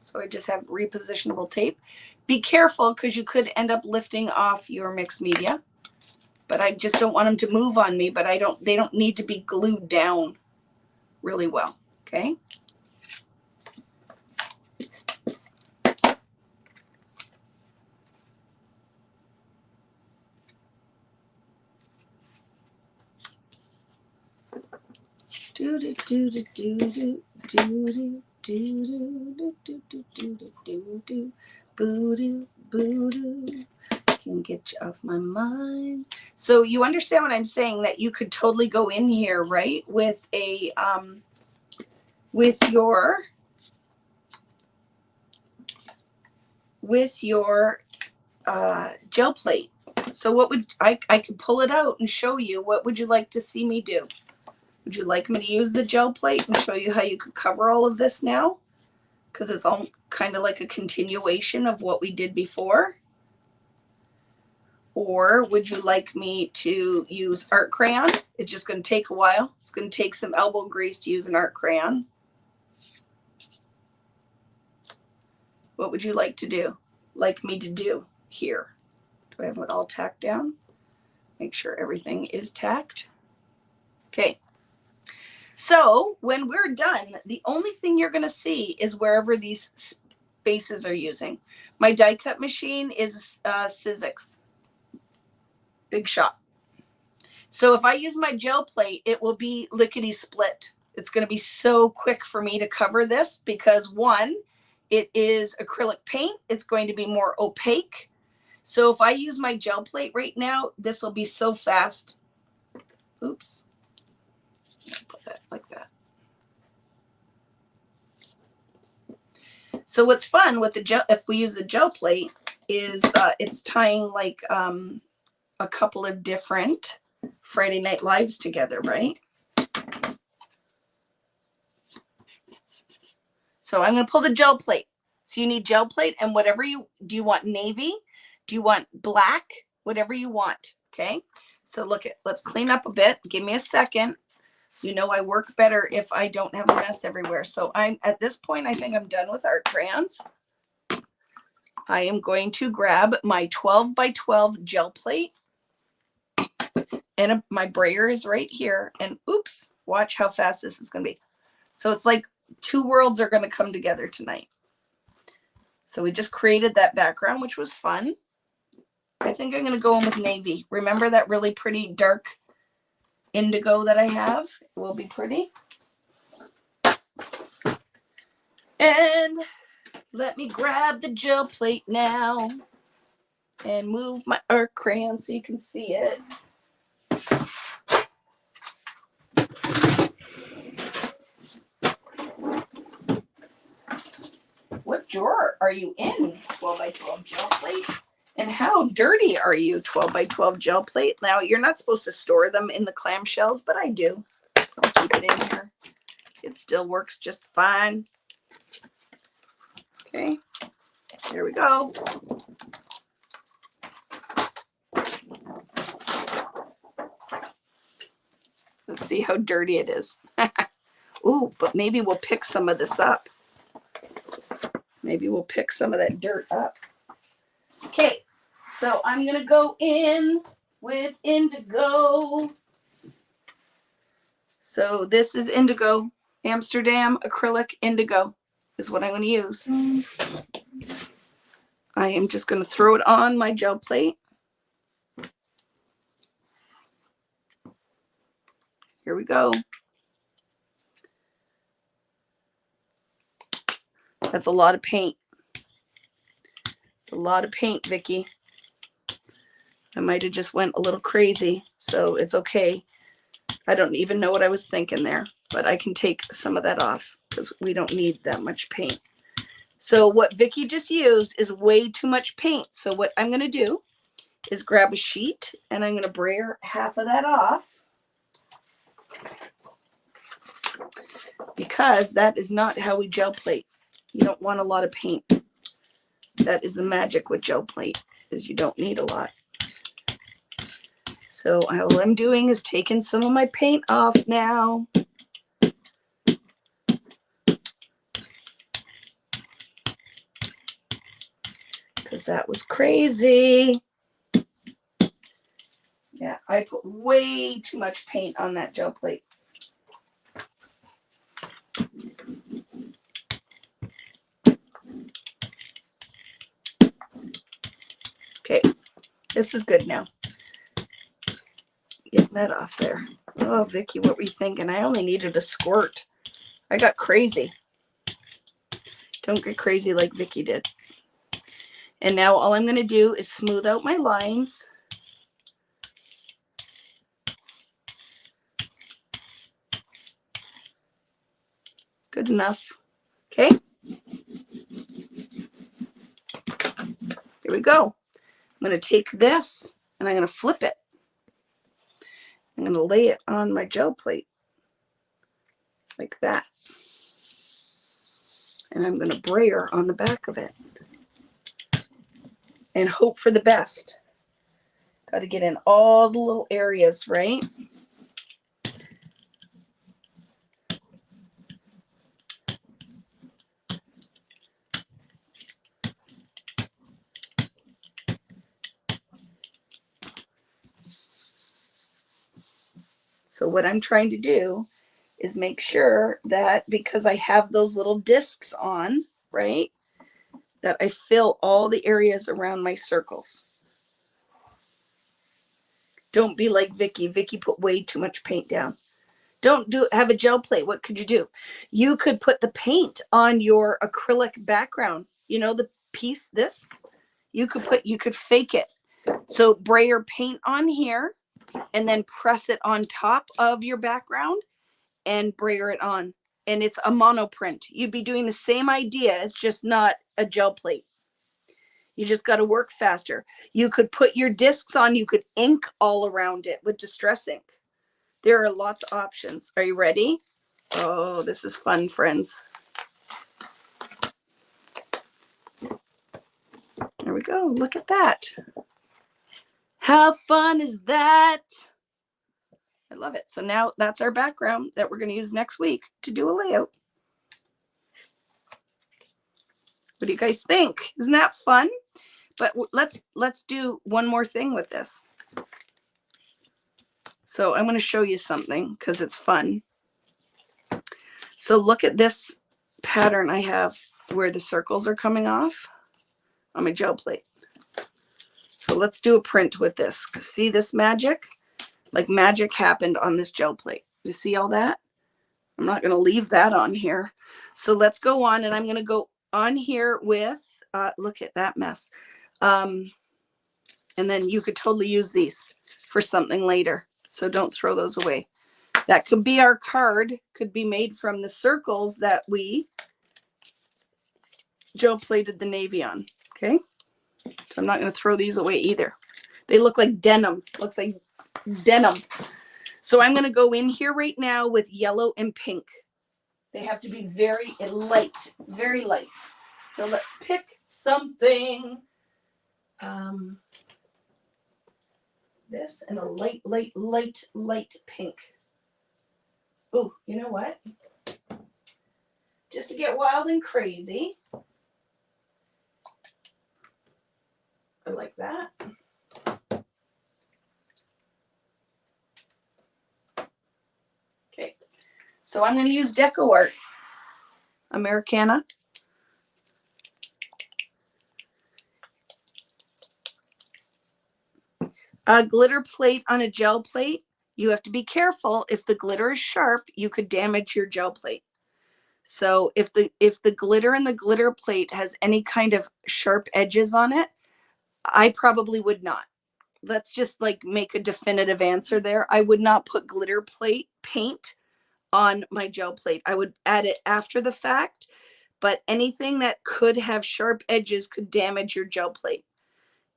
Speaker 1: So I just have repositionable tape. Be careful because you could end up lifting off your mixed media. But I just don't want them to move on me, but they don't need to be glued down really well. Okay. Do do do do do do do do do do do do do do boo do boo do. Can get you off my mind. So you understand what I'm saying, that you could totally go in here, right, with a with your gel plate. So what would I could pull it out and show you. What would you like to see me do? Would you like me to use the gel plate and show you how you could cover all of this now? Because it's all kind of like a continuation of what we did before. Or would you like me to use art crayon? It's just going to take a while. It's going to take some elbow grease to use an art crayon. What would you like to do? Like me to do here? Do I have it all tacked down? Make sure everything is tacked. Okay. So when we're done, the only thing you're going to see is wherever these spaces are using. My die cut machine is Sizzix. Big Shot. So if I use my gel plate, it will be lickety split. It's going to be so quick for me to cover this because, one, it is acrylic paint. It's going to be more opaque. So if I use my gel plate right now, this will be so fast. Oops. Put that like that. So what's fun with the gel, if we use the gel plate, is it's tying like a couple of different Friday Night Lives together, right? So I'm going to pull the gel plate. So you need gel plate and whatever do you want navy? Do you want black? Whatever you want. Okay. So let's clean up a bit. Give me a second. You know, I work better if I don't have a mess everywhere. So at this point, I think I'm done with art crayons. I am going to grab my 12 by 12 gel plate. And my brayer is right here. And oops, watch how fast this is going to be. So it's like two worlds are going to come together tonight. So we just created that background, which was fun. I think I'm going to go in with navy. Remember that really pretty dark indigo that I have? It will be pretty. And let me grab the gel plate now and move my art crayon so you can see it. What drawer are you in, 12 by 12 gel plate? And how dirty are you, 12 by 12 gel plate? Now, you're not supposed to store them in the clamshells, but I do. I keep it in here. It still works just fine. Okay, here we go. Let's see how dirty it is. Ooh, but maybe we'll pick some of this up. Maybe we'll pick some of that dirt up. Okay, so I'm going to go in with Indigo. So this is Indigo. Amsterdam Acrylic Indigo is what I'm going to use. I am just going to throw it on my gel plate. Here we go. That's a lot of paint. It's a lot of paint, Vicky. I might have just went a little crazy, so it's okay. I don't even know what I was thinking there, but I can take some of that off because we don't need that much paint. So what Vicky just used is way too much paint. So what I'm going to do is grab a sheet and I'm going to brayer half of that off because that is not how we gel plate. You don't want a lot of paint. That is the magic with gel plate, is you don't need a lot. So all I'm doing is taking some of my paint off now. Because that was crazy. Yeah, I put way too much paint on that gel plate. Okay, this is good now. Getting that off there. Oh, Vicky, what were you thinking? I only needed a squirt. I got crazy. Don't get crazy like Vicky did. And now all I'm going to do is smooth out my lines. Good enough. Okay. Here we go. I'm going to take this and I'm going to flip it. I'm going to lay it on my gel plate like that. And I'm going to brayer on the back of it and hope for the best. Got to get in all the little areas, right? So what I'm trying to do is make sure that because I have those little discs on, right, that I fill all the areas around my circles. Don't be like Vicky. Vicky put way too much paint down. Don't have a gel plate. What could you do? You could put the paint on your acrylic background. You know, the piece, this, you could fake it. So brayer paint on here and then press it on top of your background and brayer it on. And it's a monoprint. You'd be doing the same idea. It's just not a gel plate. You just got to work faster. You could put your discs on. You could ink all around it with distress ink. There are lots of options. Are you ready? Oh, this is fun, friends. There we go. Look at that. How fun is that? I love it. So now that's our background that we're going to use next week to do a layout. What do you guys think? Isn't that fun? But let's do one more thing with this. So I'm going to show you something because it's fun. So look at this pattern I have where the circles are coming off on my gel plate. So let's do a print with this. See this magic? Like magic happened on this gel plate. You see all that? I'm not going to leave that on here. So let's go on, and I'm going to go on here with, look at that mess. And then you could totally use these for something later. So don't throw those away. That could be our card, could be made from the circles that we gel plated the navy on. Okay. So I'm not going to throw these away either. They look like denim. Looks like denim. So I'm going to go in here right now with yellow and pink. They have to be very light, very light. So let's pick something. This and a light pink. Oh, you know what? Just to get wild and crazy. I like that. Okay, so I'm going to use Deco Art Americana. A glitter plate on a gel plate. You have to be careful. If the glitter is sharp, you could damage your gel plate. So if the glitter in the glitter plate has any kind of sharp edges on it, I probably would not. Let's just like make a definitive answer there. I would not put glitter plate paint on my gel plate. I would add it after the fact, but anything that could have sharp edges could damage your gel plate.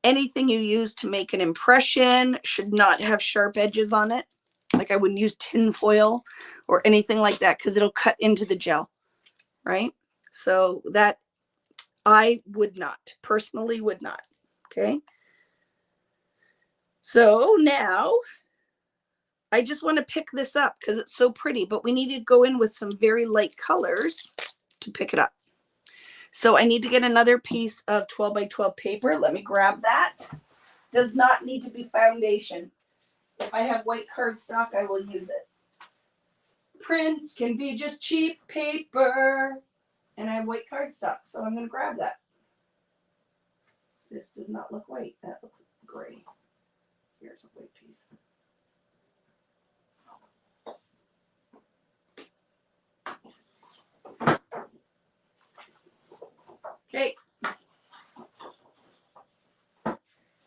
Speaker 1: Anything you use to make an impression should not have sharp edges on it. Like I wouldn't use tin foil or anything like that because it'll cut into the gel, right? So that I would not, personally would not, okay? So now I just want to pick this up because it's so pretty, but we need to go in with some very light colors to pick it up. So I need to get another piece of 12 by 12 paper. Let me grab that. Does not need to be foundation. If I have white cardstock, I will use it. Prints can be just cheap paper. And I have white cardstock, so I'm going to grab that. This does not look white. That looks gray. Here's a white piece. Okay.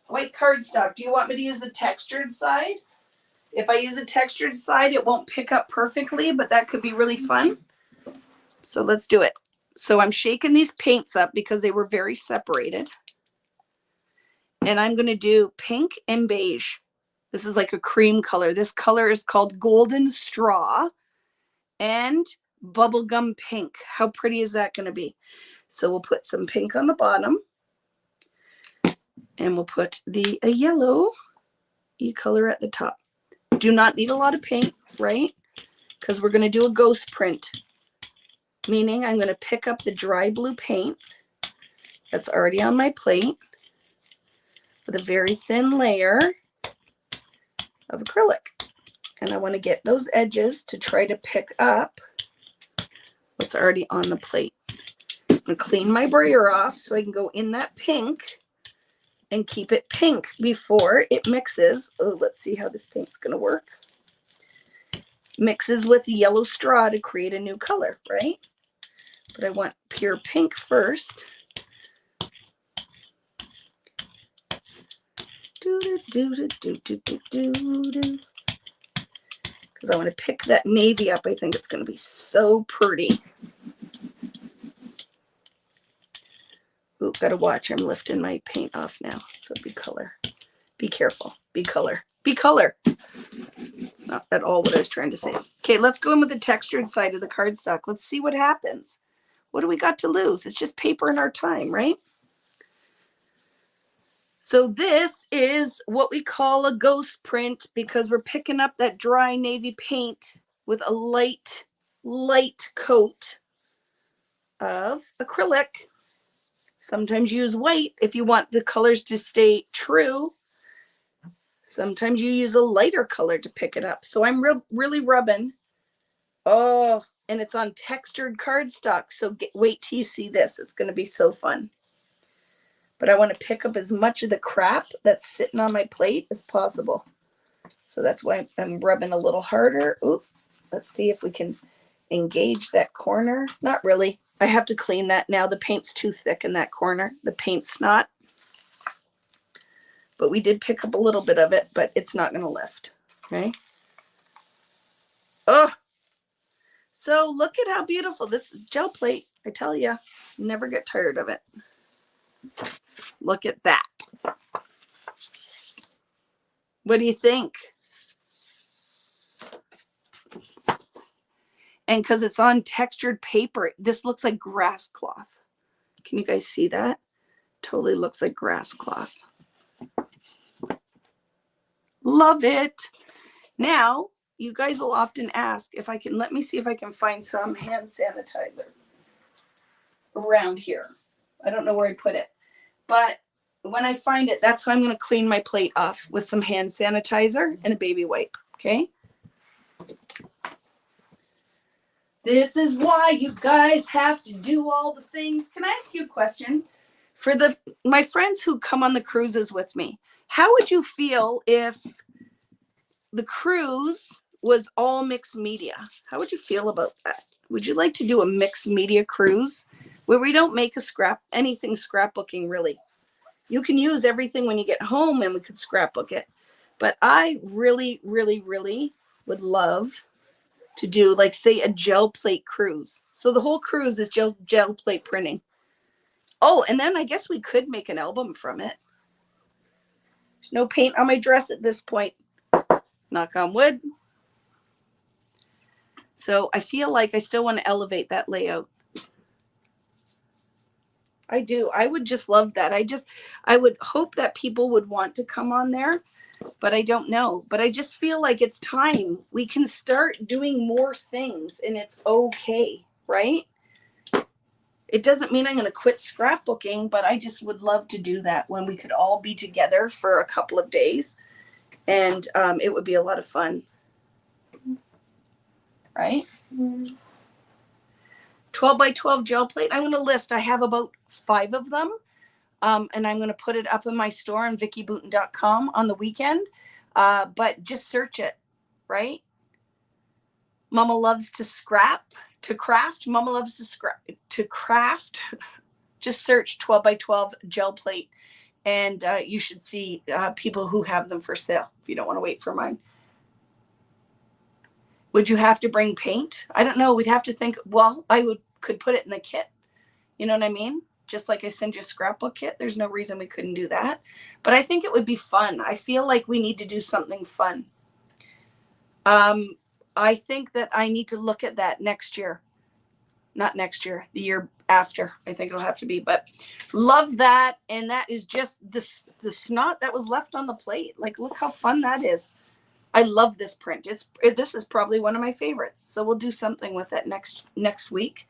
Speaker 1: White cardstock. Do you want me to use the textured side? If I use a textured side, it won't pick up perfectly, but that could be really fun. So let's do it. So I'm shaking these paints up because they were very separated. And I'm going to do pink and beige. This is like a cream color. This color is called Golden Straw and Bubblegum Pink. How pretty is that going to be? So we'll put some pink on the bottom. And we'll put a yellow color at the top. Do not need a lot of paint, right? Because we're going to do a ghost print. Meaning I'm going to pick up the dry blue paint that's already on my plate with a very thin layer of acrylic. And I want to get those edges to try to pick up what's already on the plate. I'm going to clean my brayer off so I can go in that pink and keep it pink before it mixes. Oh, let's see how this paint's going to work. Mixes with the yellow straw to create a new color, right? But I want pure pink first. Because I want to pick that navy up. I think it's going to be so pretty. Ooh, gotta watch. I'm lifting my paint off now. So be color. Be careful. Be color. Be color. It's not at all what I was trying to say. Okay, let's go in with the textured side of the cardstock. Let's see what happens. What do we got to lose? It's just paper in our time, right? So this is what we call a ghost print because we're picking up that dry navy paint with a light coat of acrylic. Sometimes you use white if you want the colors to stay true. Sometimes you use a lighter color to pick it up. So I'm really rubbing. Oh, and it's on textured cardstock. So wait till you see this. It's going to be so fun. But I want to pick up as much of the crap that's sitting on my plate as possible. So that's why I'm rubbing a little harder. Ooh, let's see if we can engage that corner. Not really. I have to clean that now. The paint's too thick in that corner. The paint snot. But we did pick up a little bit of it, but it's not going to lift. Okay. Oh, so look at how beautiful this gel plate. I tell you, never get tired of it. Look at that. What do you think? And because it's on textured paper, this looks like grass cloth. Can you guys see that? Totally looks like grass cloth. Love it. Now you guys will often ask if I can, let me see if I can find some hand sanitizer around here. I don't know where I put it, but when I find it, that's how I'm going to clean my plate off, with some hand sanitizer and a baby wipe. Okay. This is why you guys have to do all the things. Can I ask you a question? For my friends who come on the cruises with me, how would you feel if the cruise was all mixed media? How would you feel about that? Would you like to do a mixed media cruise where we don't make anything scrapbooking really? You can use everything when you get home and we could scrapbook it. But I really, really, really would love to do, like, say, a gel plate cruise. So the whole cruise is gel plate printing. Oh, and then I guess we could make an album from it. There's no paint on my dress at this point. Knock on wood. So I feel like I still want to elevate that layout. I do. I would just love that. I would hope that people would want to come on there, but I don't know. But I just feel like it's time. We can start doing more things, and it's okay, right? It doesn't mean I'm going to quit scrapbooking, but I just would love to do that when we could all be together for a couple of days. And it would be a lot of fun. Right? 12 by 12 gel plate. I'm going to list. I have about 5 of them. And I'm going to put it up in my store on vickybooten.com on the weekend. But just search it, right? Mama loves to craft. Mama loves to craft. Just search 12 by 12 gel plate. And you should see people who have them for sale if you don't want to wait for mine. Would you have to bring paint? I don't know. We'd have to think. Well, could put it in the kit. You know what I mean? Just like I send you a scrapbook kit. There's no reason we couldn't do that. But I think it would be fun. I feel like we need to do something fun. I think that I need to look at that next year. Not next year, the year after. I think it'll have to be. But love that. And that is just the snot that was left on the plate. Like, look how fun that is. I love this print. This is probably one of my favorites. So we'll do something with it next week.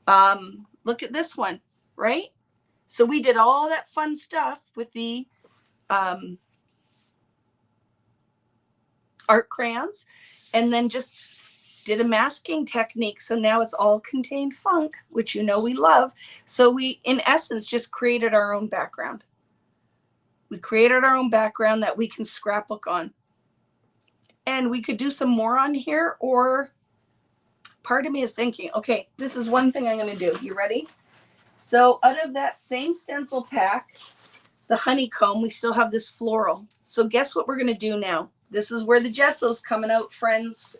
Speaker 1: Look at this one, right? So we did all that fun stuff with the art crayons, and then just did a masking technique. So now it's all contained funk, which you know we love. So we, in essence, just created our own background. We created our own background that we can scrapbook on. And we could do some more on here, or part of me is thinking, okay, this is one thing I'm going to do. You ready? So out of that same stencil pack, the honeycomb, we still have this floral. So guess what we're going to do now? This is where the gesso's coming out, friends.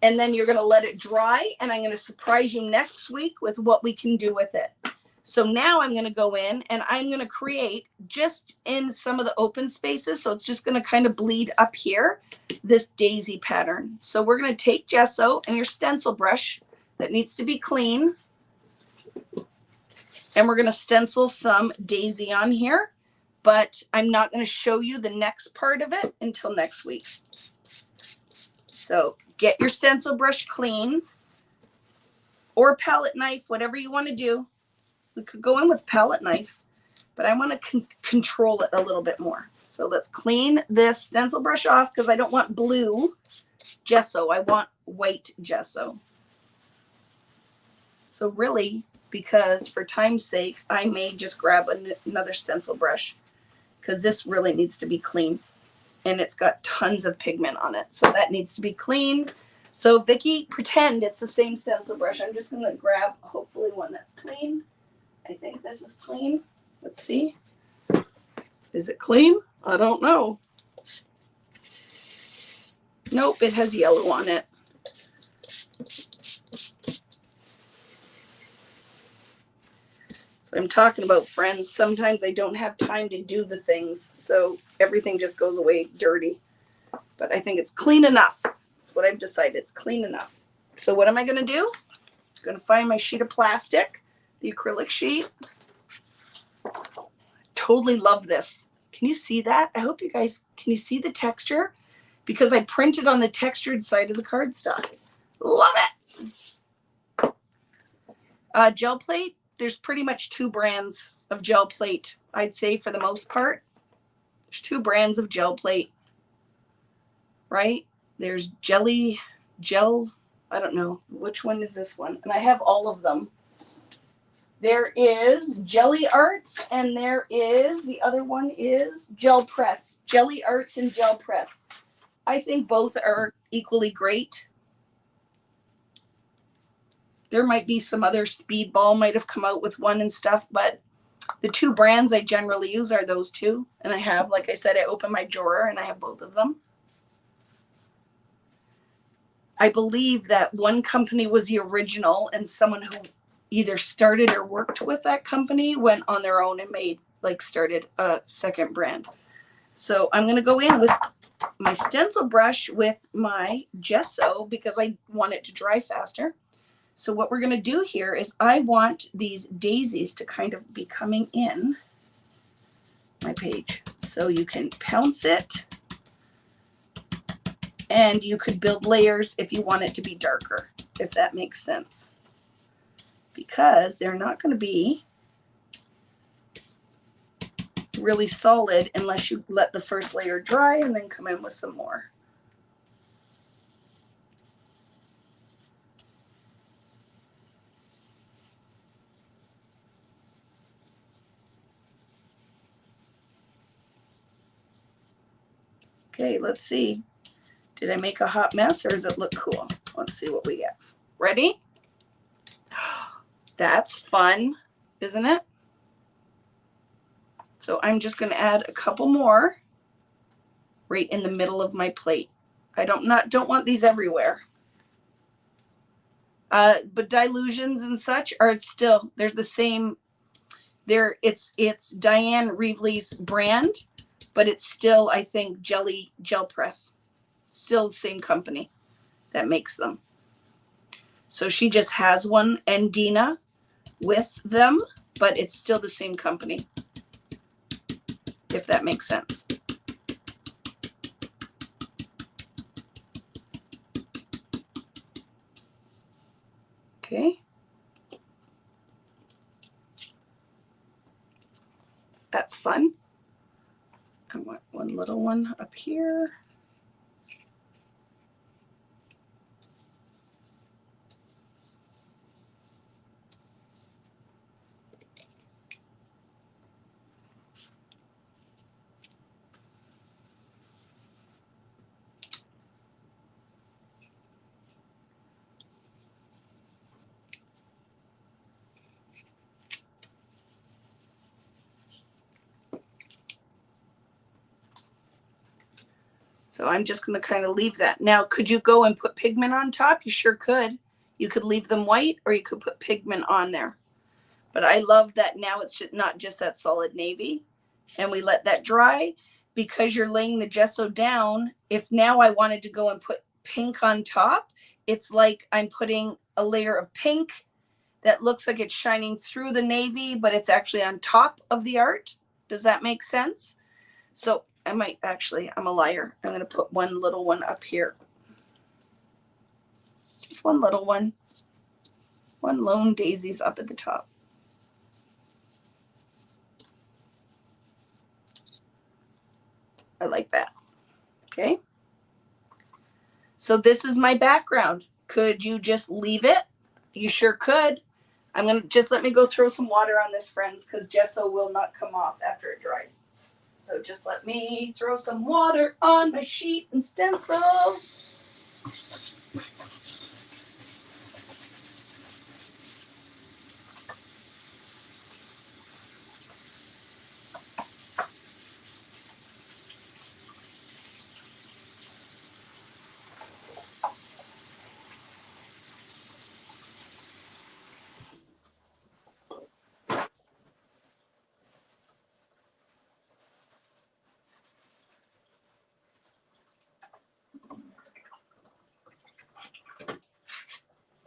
Speaker 1: And then you're going to let it dry, and I'm going to surprise you next week with what we can do with it. So now I'm going to go in and I'm going to create just in some of the open spaces. So it's just going to kind of bleed up here, this daisy pattern. So we're going to take gesso and your stencil brush that needs to be clean. And we're going to stencil some daisy on here, but I'm not going to show you the next part of it until next week. So get your stencil brush clean, or palette knife, whatever you want to do. We could go in with palette knife, but I want to control it a little bit more. So let's clean this stencil brush off, because I don't want blue gesso. I want white gesso. So really, because for time's sake, I may just grab another stencil brush, because this really needs to be clean. And it's got tons of pigment on it. So that needs to be clean. So Vicky, pretend it's the same stencil brush. I'm just going to grab hopefully one that's clean. I think this is clean. Let's see. Is it clean? I don't know. Nope, it has yellow on it. So I'm talking about, friends. Sometimes I don't have time to do the things, so everything just goes away dirty. But I think it's clean enough. That's what I've decided. It's clean enough. So what am I going to do? I'm going to find my sheet of plastic, the acrylic sheet. Totally love this. Can you see that? I hope you guys, can you see the texture? because I printed on the textured side of the cardstock. Love it. Gel plate, there's pretty much 2 brands of gel plate, I'd say, for the most part. There's 2 brands of gel plate, right? There's gel, I don't know, which one is this one? And I have all of them. There is Jelly Arts, and there is, the other one is Gel Press. Jelly Arts and Gel Press. I think both are equally great. There might be some other, Speedball might have come out with one and stuff, but the 2 brands I generally use are those 2. And I have, like I said, I open my drawer and I have both of them. I believe that one company was the original, and someone who either started or worked with that company went on their own and started a second brand. So I'm going to go in with my stencil brush with my gesso because I want it to dry faster. So what we're going to do here is I want these daisies to kind of be coming in my page. So you can pounce it, and you could build layers if you want it to be darker, if that makes sense. Because they're not going to be really solid unless you let the first layer dry and then come in with some more. Okay, let's see. Did I make a hot mess, or does it look cool? Let's see what we have. Ready? That's fun, isn't it? So I'm just going to add a couple more right in the middle of my plate. I don't want these everywhere. But Dilutions and such are still, they're the same. It's Diane Reevely's brand, but it's still, I think, Gel Press. Still the same company that makes them. So she just has one, and Dina, with them, but it's still the same company, if that makes sense. Okay. That's fun. I want one little one up here. So I'm just going to kind of leave that. Now, could you go and put pigment on top? You sure could. You could leave them white, or you could put pigment on there. But I love that now it's not just that solid navy. And we let that dry because you're laying the gesso down. If now I wanted to go and put pink on top, it's like I'm putting a layer of pink that looks like it's shining through the navy, but it's actually on top of the art. Does that make sense? So I might actually, I'm a liar. I'm going to put one little one up here. Just one little one. One lone daisy's up at the top. I like that. Okay. So this is my background. Could you just leave it? You sure could. I'm going to just let me go throw some water on this, friends, because gesso will not come off after it dries. So just let me throw some water on my sheet and stencil.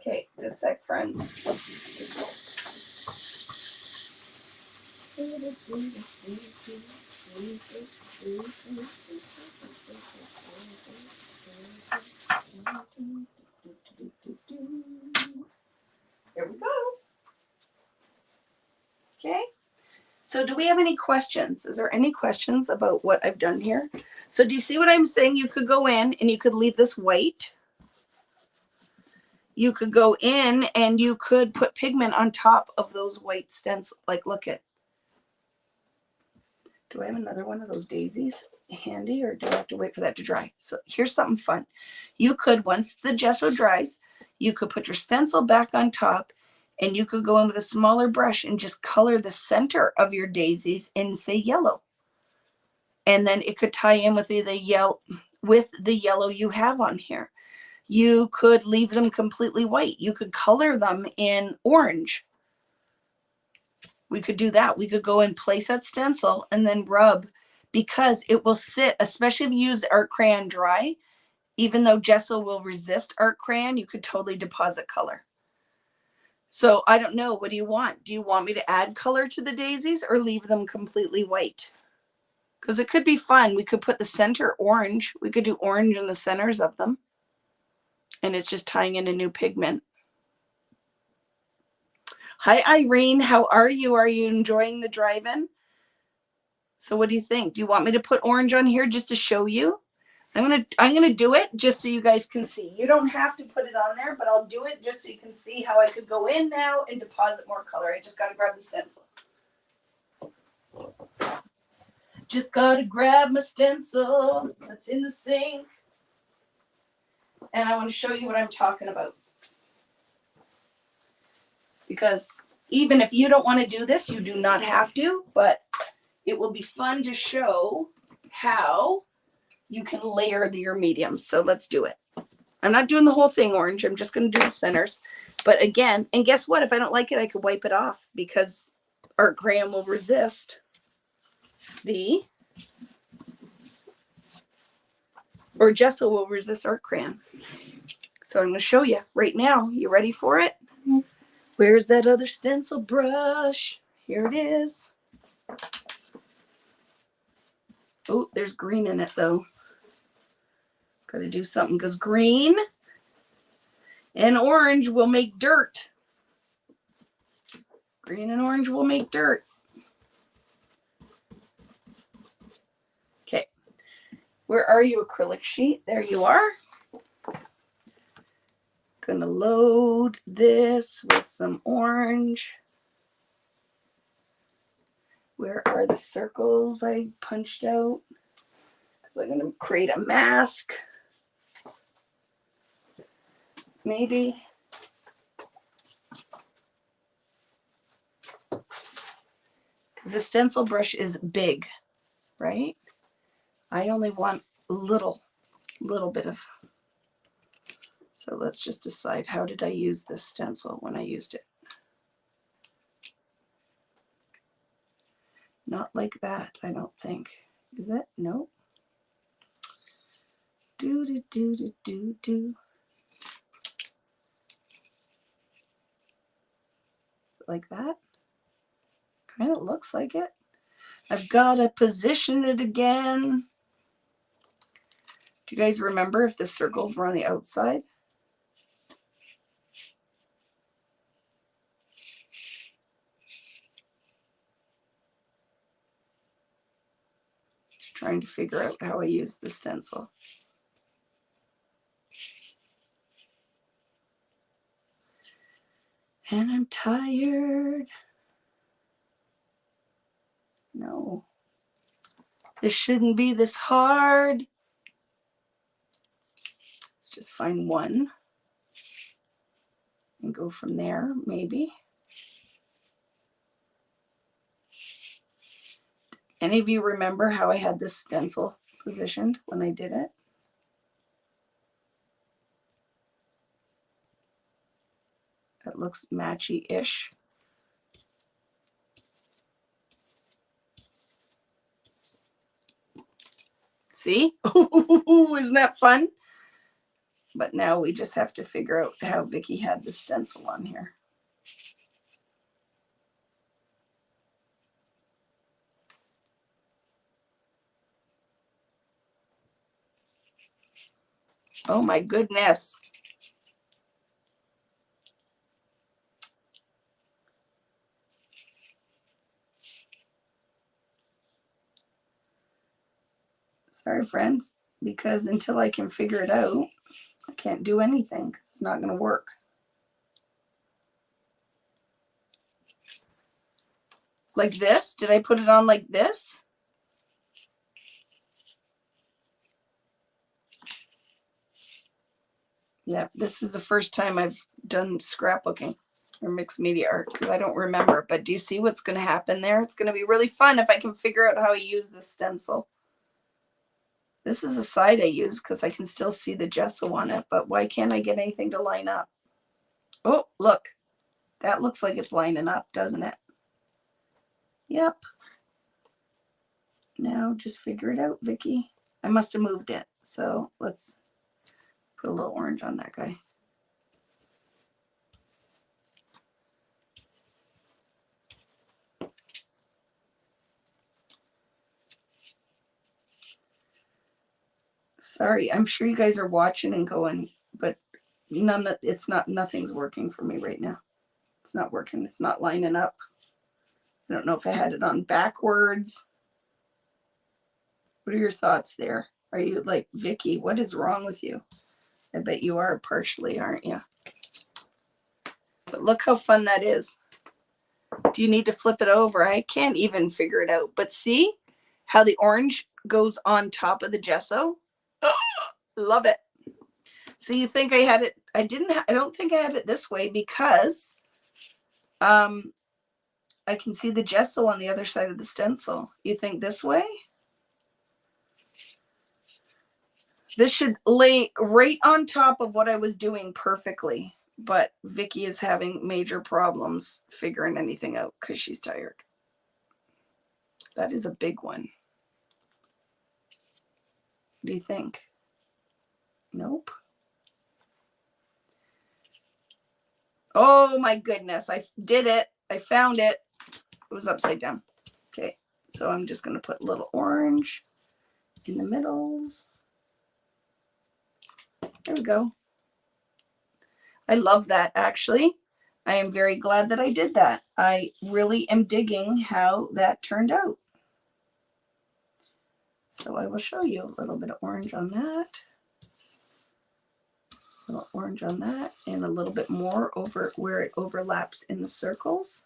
Speaker 1: Okay, just a sec, friends. So do we have any questions? Is there any questions about what I've done here? So do you see what I'm saying? You could go in and you could leave this white. You could go in and you could put pigment on top of those white stencils. Like, look at. Do I have another one of those daisies handy, or do I have to wait for that to dry? So here's something fun. You could, once the gesso dries, you could put your stencil back on top, and you could go in with a smaller brush and just color the center of your daisies in, say, yellow. And then it could tie in with the yellow you have on here. You could leave them completely white. You could color them in orange. We could do that. We could go and place that stencil and then rub, because it will sit, especially if you use art crayon dry, even though gesso will resist art crayon, you could totally deposit color. So I don't know, what do you want? Do you want me to add color to the daisies or leave them completely white? Because it could be fun. We could put the center orange. We could do orange in the centers of them. And it's just tying in a new pigment. Hi, Irene. How are you? Are you enjoying the drive-in? So what do you think? Do you want me to put orange on here just to show you? I'm gonna do it just so you guys can see. You don't have to put it on there, but I'll do it just so you can see how I could go in now and deposit more color. I just gotta grab the stencil. Just gotta grab my stencil that's in the sink. And I want to show you what I'm talking about. Because even if you don't want to do this, you do not have to, but it will be fun to show how you can layer your mediums. So let's do it. I'm not doing the whole thing orange. I'm just going to do the centers. But again, and guess what? If I don't like it, I could wipe it off, because art crayon will resist or gesso will resist art crayon. So I'm going to show you right now. You ready for it? Where's that other stencil brush? Here it is. Oh, there's green in it though. Got to do something, because green and orange will make dirt. Green and orange will make dirt. Okay. Where are you, acrylic sheet? There you are. Gonna load this with some orange. Where are the circles I punched out? Because I'm gonna create a mask. Maybe. Because the stencil brush is big, right? I only want a little bit of. So let's just decide, how did I use this stencil when I used it? Not like that, I don't think. Is it? No. Do. Is it like that? Kind of looks like it. I've got to position it again. Do you guys remember if the circles were on the outside? Just trying to figure out how I use the stencil. And I'm tired. No. This shouldn't be this hard. Let's just find one and go from there, maybe. Any of you remember how I had this stencil positioned when I did it? It looks matchy-ish. See? Isn't that fun? But now we just have to figure out how Vicky had the stencil on here. Oh my goodness. Sorry, friends, because until I can figure it out, I can't do anything because it's not going to work. Like this? Did I put it on like this? Yeah, this is the first time I've done scrapbooking or mixed media art because I don't remember. But do you see what's going to happen there? It's going to be really fun if I can figure out how I use this stencil. This is a side I use because I can still see the gesso on it, but why can't I get anything to line up? Oh, look. That looks like it's lining up, doesn't it? Yep. Now just figure it out, Vicky. I must have moved it. So let's put a little orange on that guy. Sorry, I'm sure you guys are watching and going, but nothing's working for me right now. It's not working. It's not lining up. I don't know if I had it on backwards. What are your thoughts there? Are you like, Vicky, what is wrong with you? I bet you are partially, aren't you? But look how fun that is. Do you need to flip it over? I can't even figure it out. But see how the orange goes on top of the gesso? Love it. So you think I had it? I don't think I had it this way because I can see the gesso on the other side of the stencil. You think this way? This should lay right on top of what I was doing perfectly. But Vicky is having major problems figuring anything out because she's tired. That is a big one. What do you think? Nope. Oh my goodness. I did it. I found it. It was upside down. Okay. So I'm just going to put a little orange in the middles. There we go. I love that, actually. I am very glad that I did that. I really am digging how that turned out. So I will show you a little bit of orange on that. A little orange on that, and a little bit more over where it overlaps in the circles.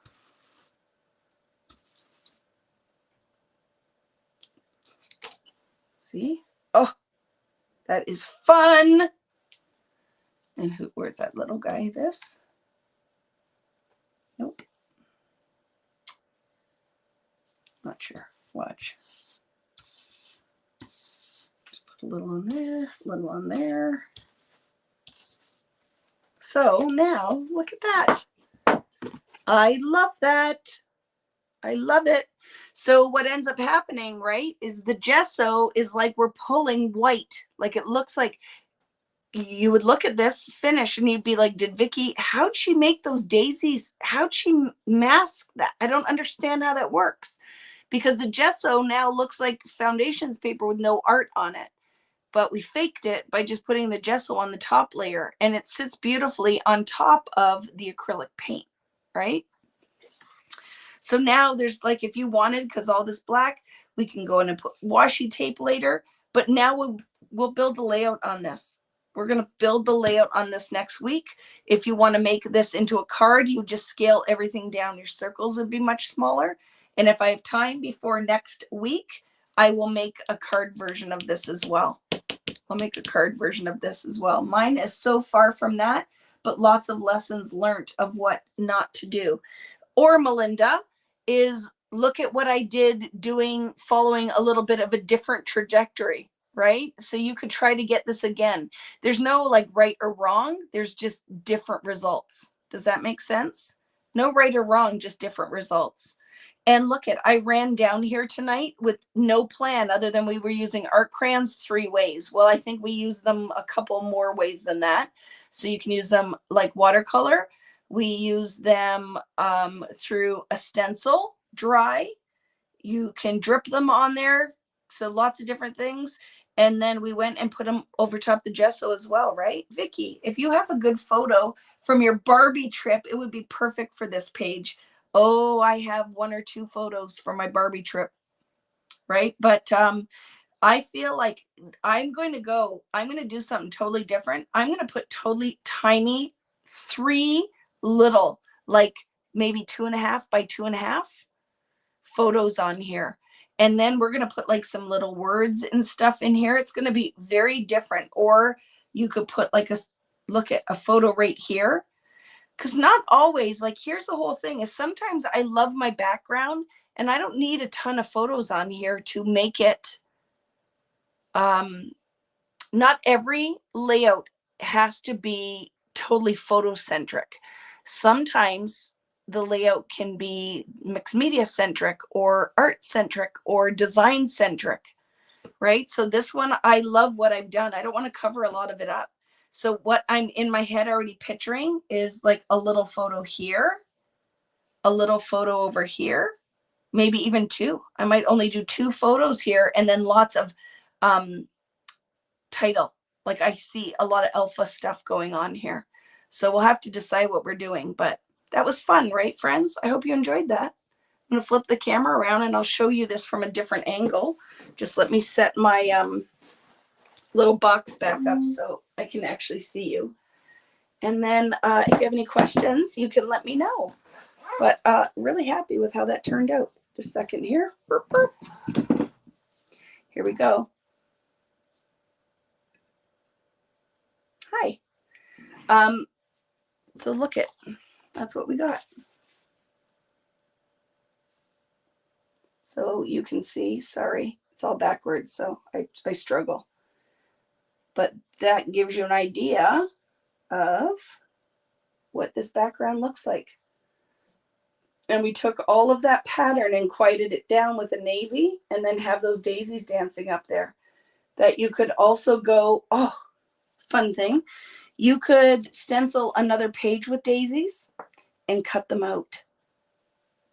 Speaker 1: See? Oh, that is fun. And where's that little guy? This? Nope. Not sure. Watch. Just put a little on there, a little on there. So now look at that. I love that. I love it. So what ends up happening, right, is the gesso is like we're pulling white. Like it looks like you would look at this finish and you'd be like, did Vicky, how'd she make those daisies? How'd she mask that? I don't understand how that works because the gesso now looks like foundations paper with no art on it. But we faked it by just putting the gesso on the top layer and it sits beautifully on top of the acrylic paint, right? So now there's like, if you wanted, because all this black, we can go in and put washi tape later, but now we'll build the layout on this. We're going to build the layout on this next week. If you want to make this into a card, you just scale everything down. Your circles would be much smaller. And if I have time before next week, I will make a card version of this as well. I'll make a card version of this as well. Mine is so far from that, but lots of lessons learned of what not to do. Or Melinda is look at what I did following a little bit of a different trajectory, right? So you could try to get this again. There's no like right or wrong. There's just different results. Does that make sense? No right or wrong, just different results. And look at, I ran down here tonight with no plan other than we were using art crayons 3 ways. Well, I think we use them a couple more ways than that. So you can use them like watercolor. We use them through a stencil, dry. You can drip them on there. So lots of different things. And then we went and put them over top the gesso as well, right? Vicky, if you have a good photo from your Barbie trip, it would be perfect for this page. Oh, I have 1 or 2 photos from my Barbie trip, right? But I feel like I'm going to do something totally different. I'm going to put totally tiny, 3 little, like maybe 2.5 by 2.5 photos on here. And then we're going to put like some little words and stuff in here. It's going to be very different. Or you could put like look at a photo right here. Because not always, like, here's the whole thing is sometimes I love my background and I don't need a ton of photos on here to make it. Not every layout has to be totally photocentric. Sometimes the layout can be mixed media centric or art centric or design centric, right? So this one, I love what I've done. I don't want to cover a lot of it up. So what I'm in my head already picturing is like a little photo here, a little photo over here, maybe even 2. I might only do 2 photos here and then lots of title. Like I see a lot of alpha stuff going on here. So we'll have to decide what we're doing, but that was fun, right, friends? I hope you enjoyed that. I'm going to flip the camera around and I'll show you this from a different angle. Just let me set my little box back up so I can actually see you. And then if you have any questions, you can let me know. But really happy with how that turned out. Just a second here. Burp, burp. Here we go. Hi. So look it. That's what we got. So you can see, sorry, it's all backwards, so I struggle. But that gives you an idea of what this background looks like. And we took all of that pattern and quieted it down with a navy and then have those daisies dancing up there. That you could also go, oh, fun thing. You could stencil another page with daisies and cut them out.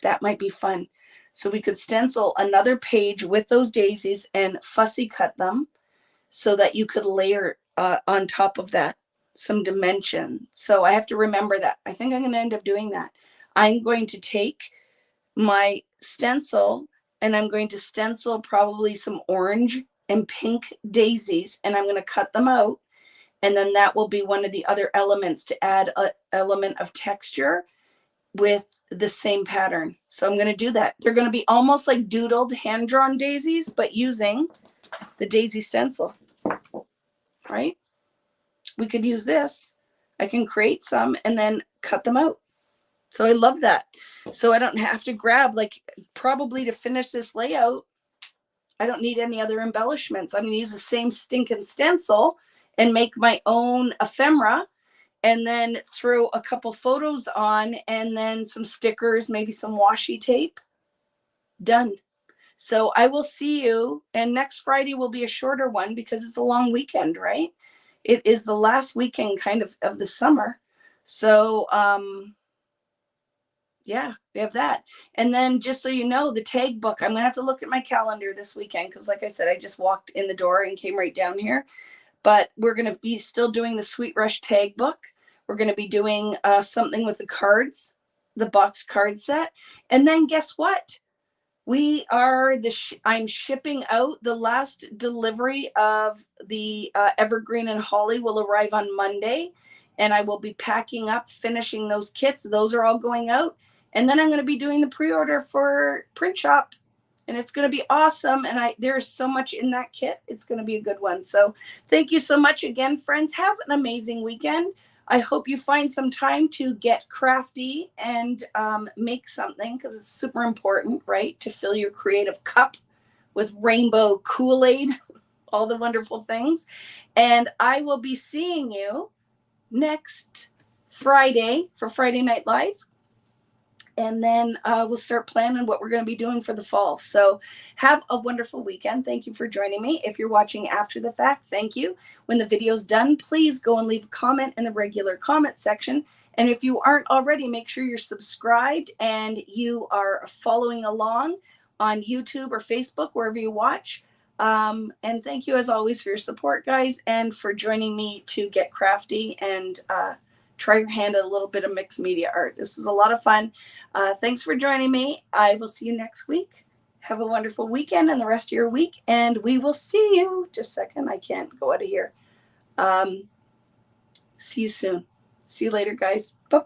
Speaker 1: That might be fun. So we could stencil another page with those daisies and fussy cut them so that you could layer on top of that some dimension. So I have to remember that. I think I'm going to end up doing that. I'm going to take my stencil and I'm going to stencil probably some orange and pink daisies and I'm going to cut them out. And then that will be one of the other elements to add an element of texture with the same pattern. So I'm going to do that. They're going to be almost like doodled hand-drawn daisies, but using the daisy stencil, right? We could use this. I can create some and then cut them out. So I love that. So I don't have to grab, like, probably to finish this layout, I don't need any other embellishments. I'm going to use the same stinking stencil and make my own ephemera and then throw a couple photos on and then some stickers, maybe some washi tape. Done. So I will see you. And next Friday will be a shorter one because it's a long weekend, right? It is the last weekend kind of the summer. So, yeah, we have that. And then just so you know, the tag book, I'm going to have to look at my calendar this weekend because like I said, I just walked in the door and came right down here. But we're going to be still doing the Sweet Rush tag book. We're going to be doing something with the cards, the box card set. And then guess what? We are I'm shipping out the last delivery of the Evergreen and Holly will arrive on Monday. And I will be packing up, finishing those kits. Those are all going out. And then I'm going to be doing the pre-order for Print Shop. And it's going to be awesome. And there's so much in that kit. It's going to be a good one. So thank you so much again, friends. Have an amazing weekend. I hope you find some time to get crafty and make something because it's super important, right? To fill your creative cup with rainbow Kool-Aid, all the wonderful things. And I will be seeing you next Friday for Friday Night Live. And then we'll start planning what we're going to be doing for the fall. So have a wonderful weekend. Thank you for joining me. If you're watching after the fact, thank you. When the video's done, please go and leave a comment in the regular comment section. And if you aren't already, make sure you're subscribed and you are following along on YouTube or Facebook, wherever you watch. And thank you as always for your support, guys, and for joining me to get crafty and try your hand at a little bit of mixed media art. This is a lot of fun. Thanks for joining me. I will see you next week. Have a wonderful weekend and the rest of your week, and we will see you. Just a second, I can't go out of here. See you soon. See you later, guys. Bye-bye.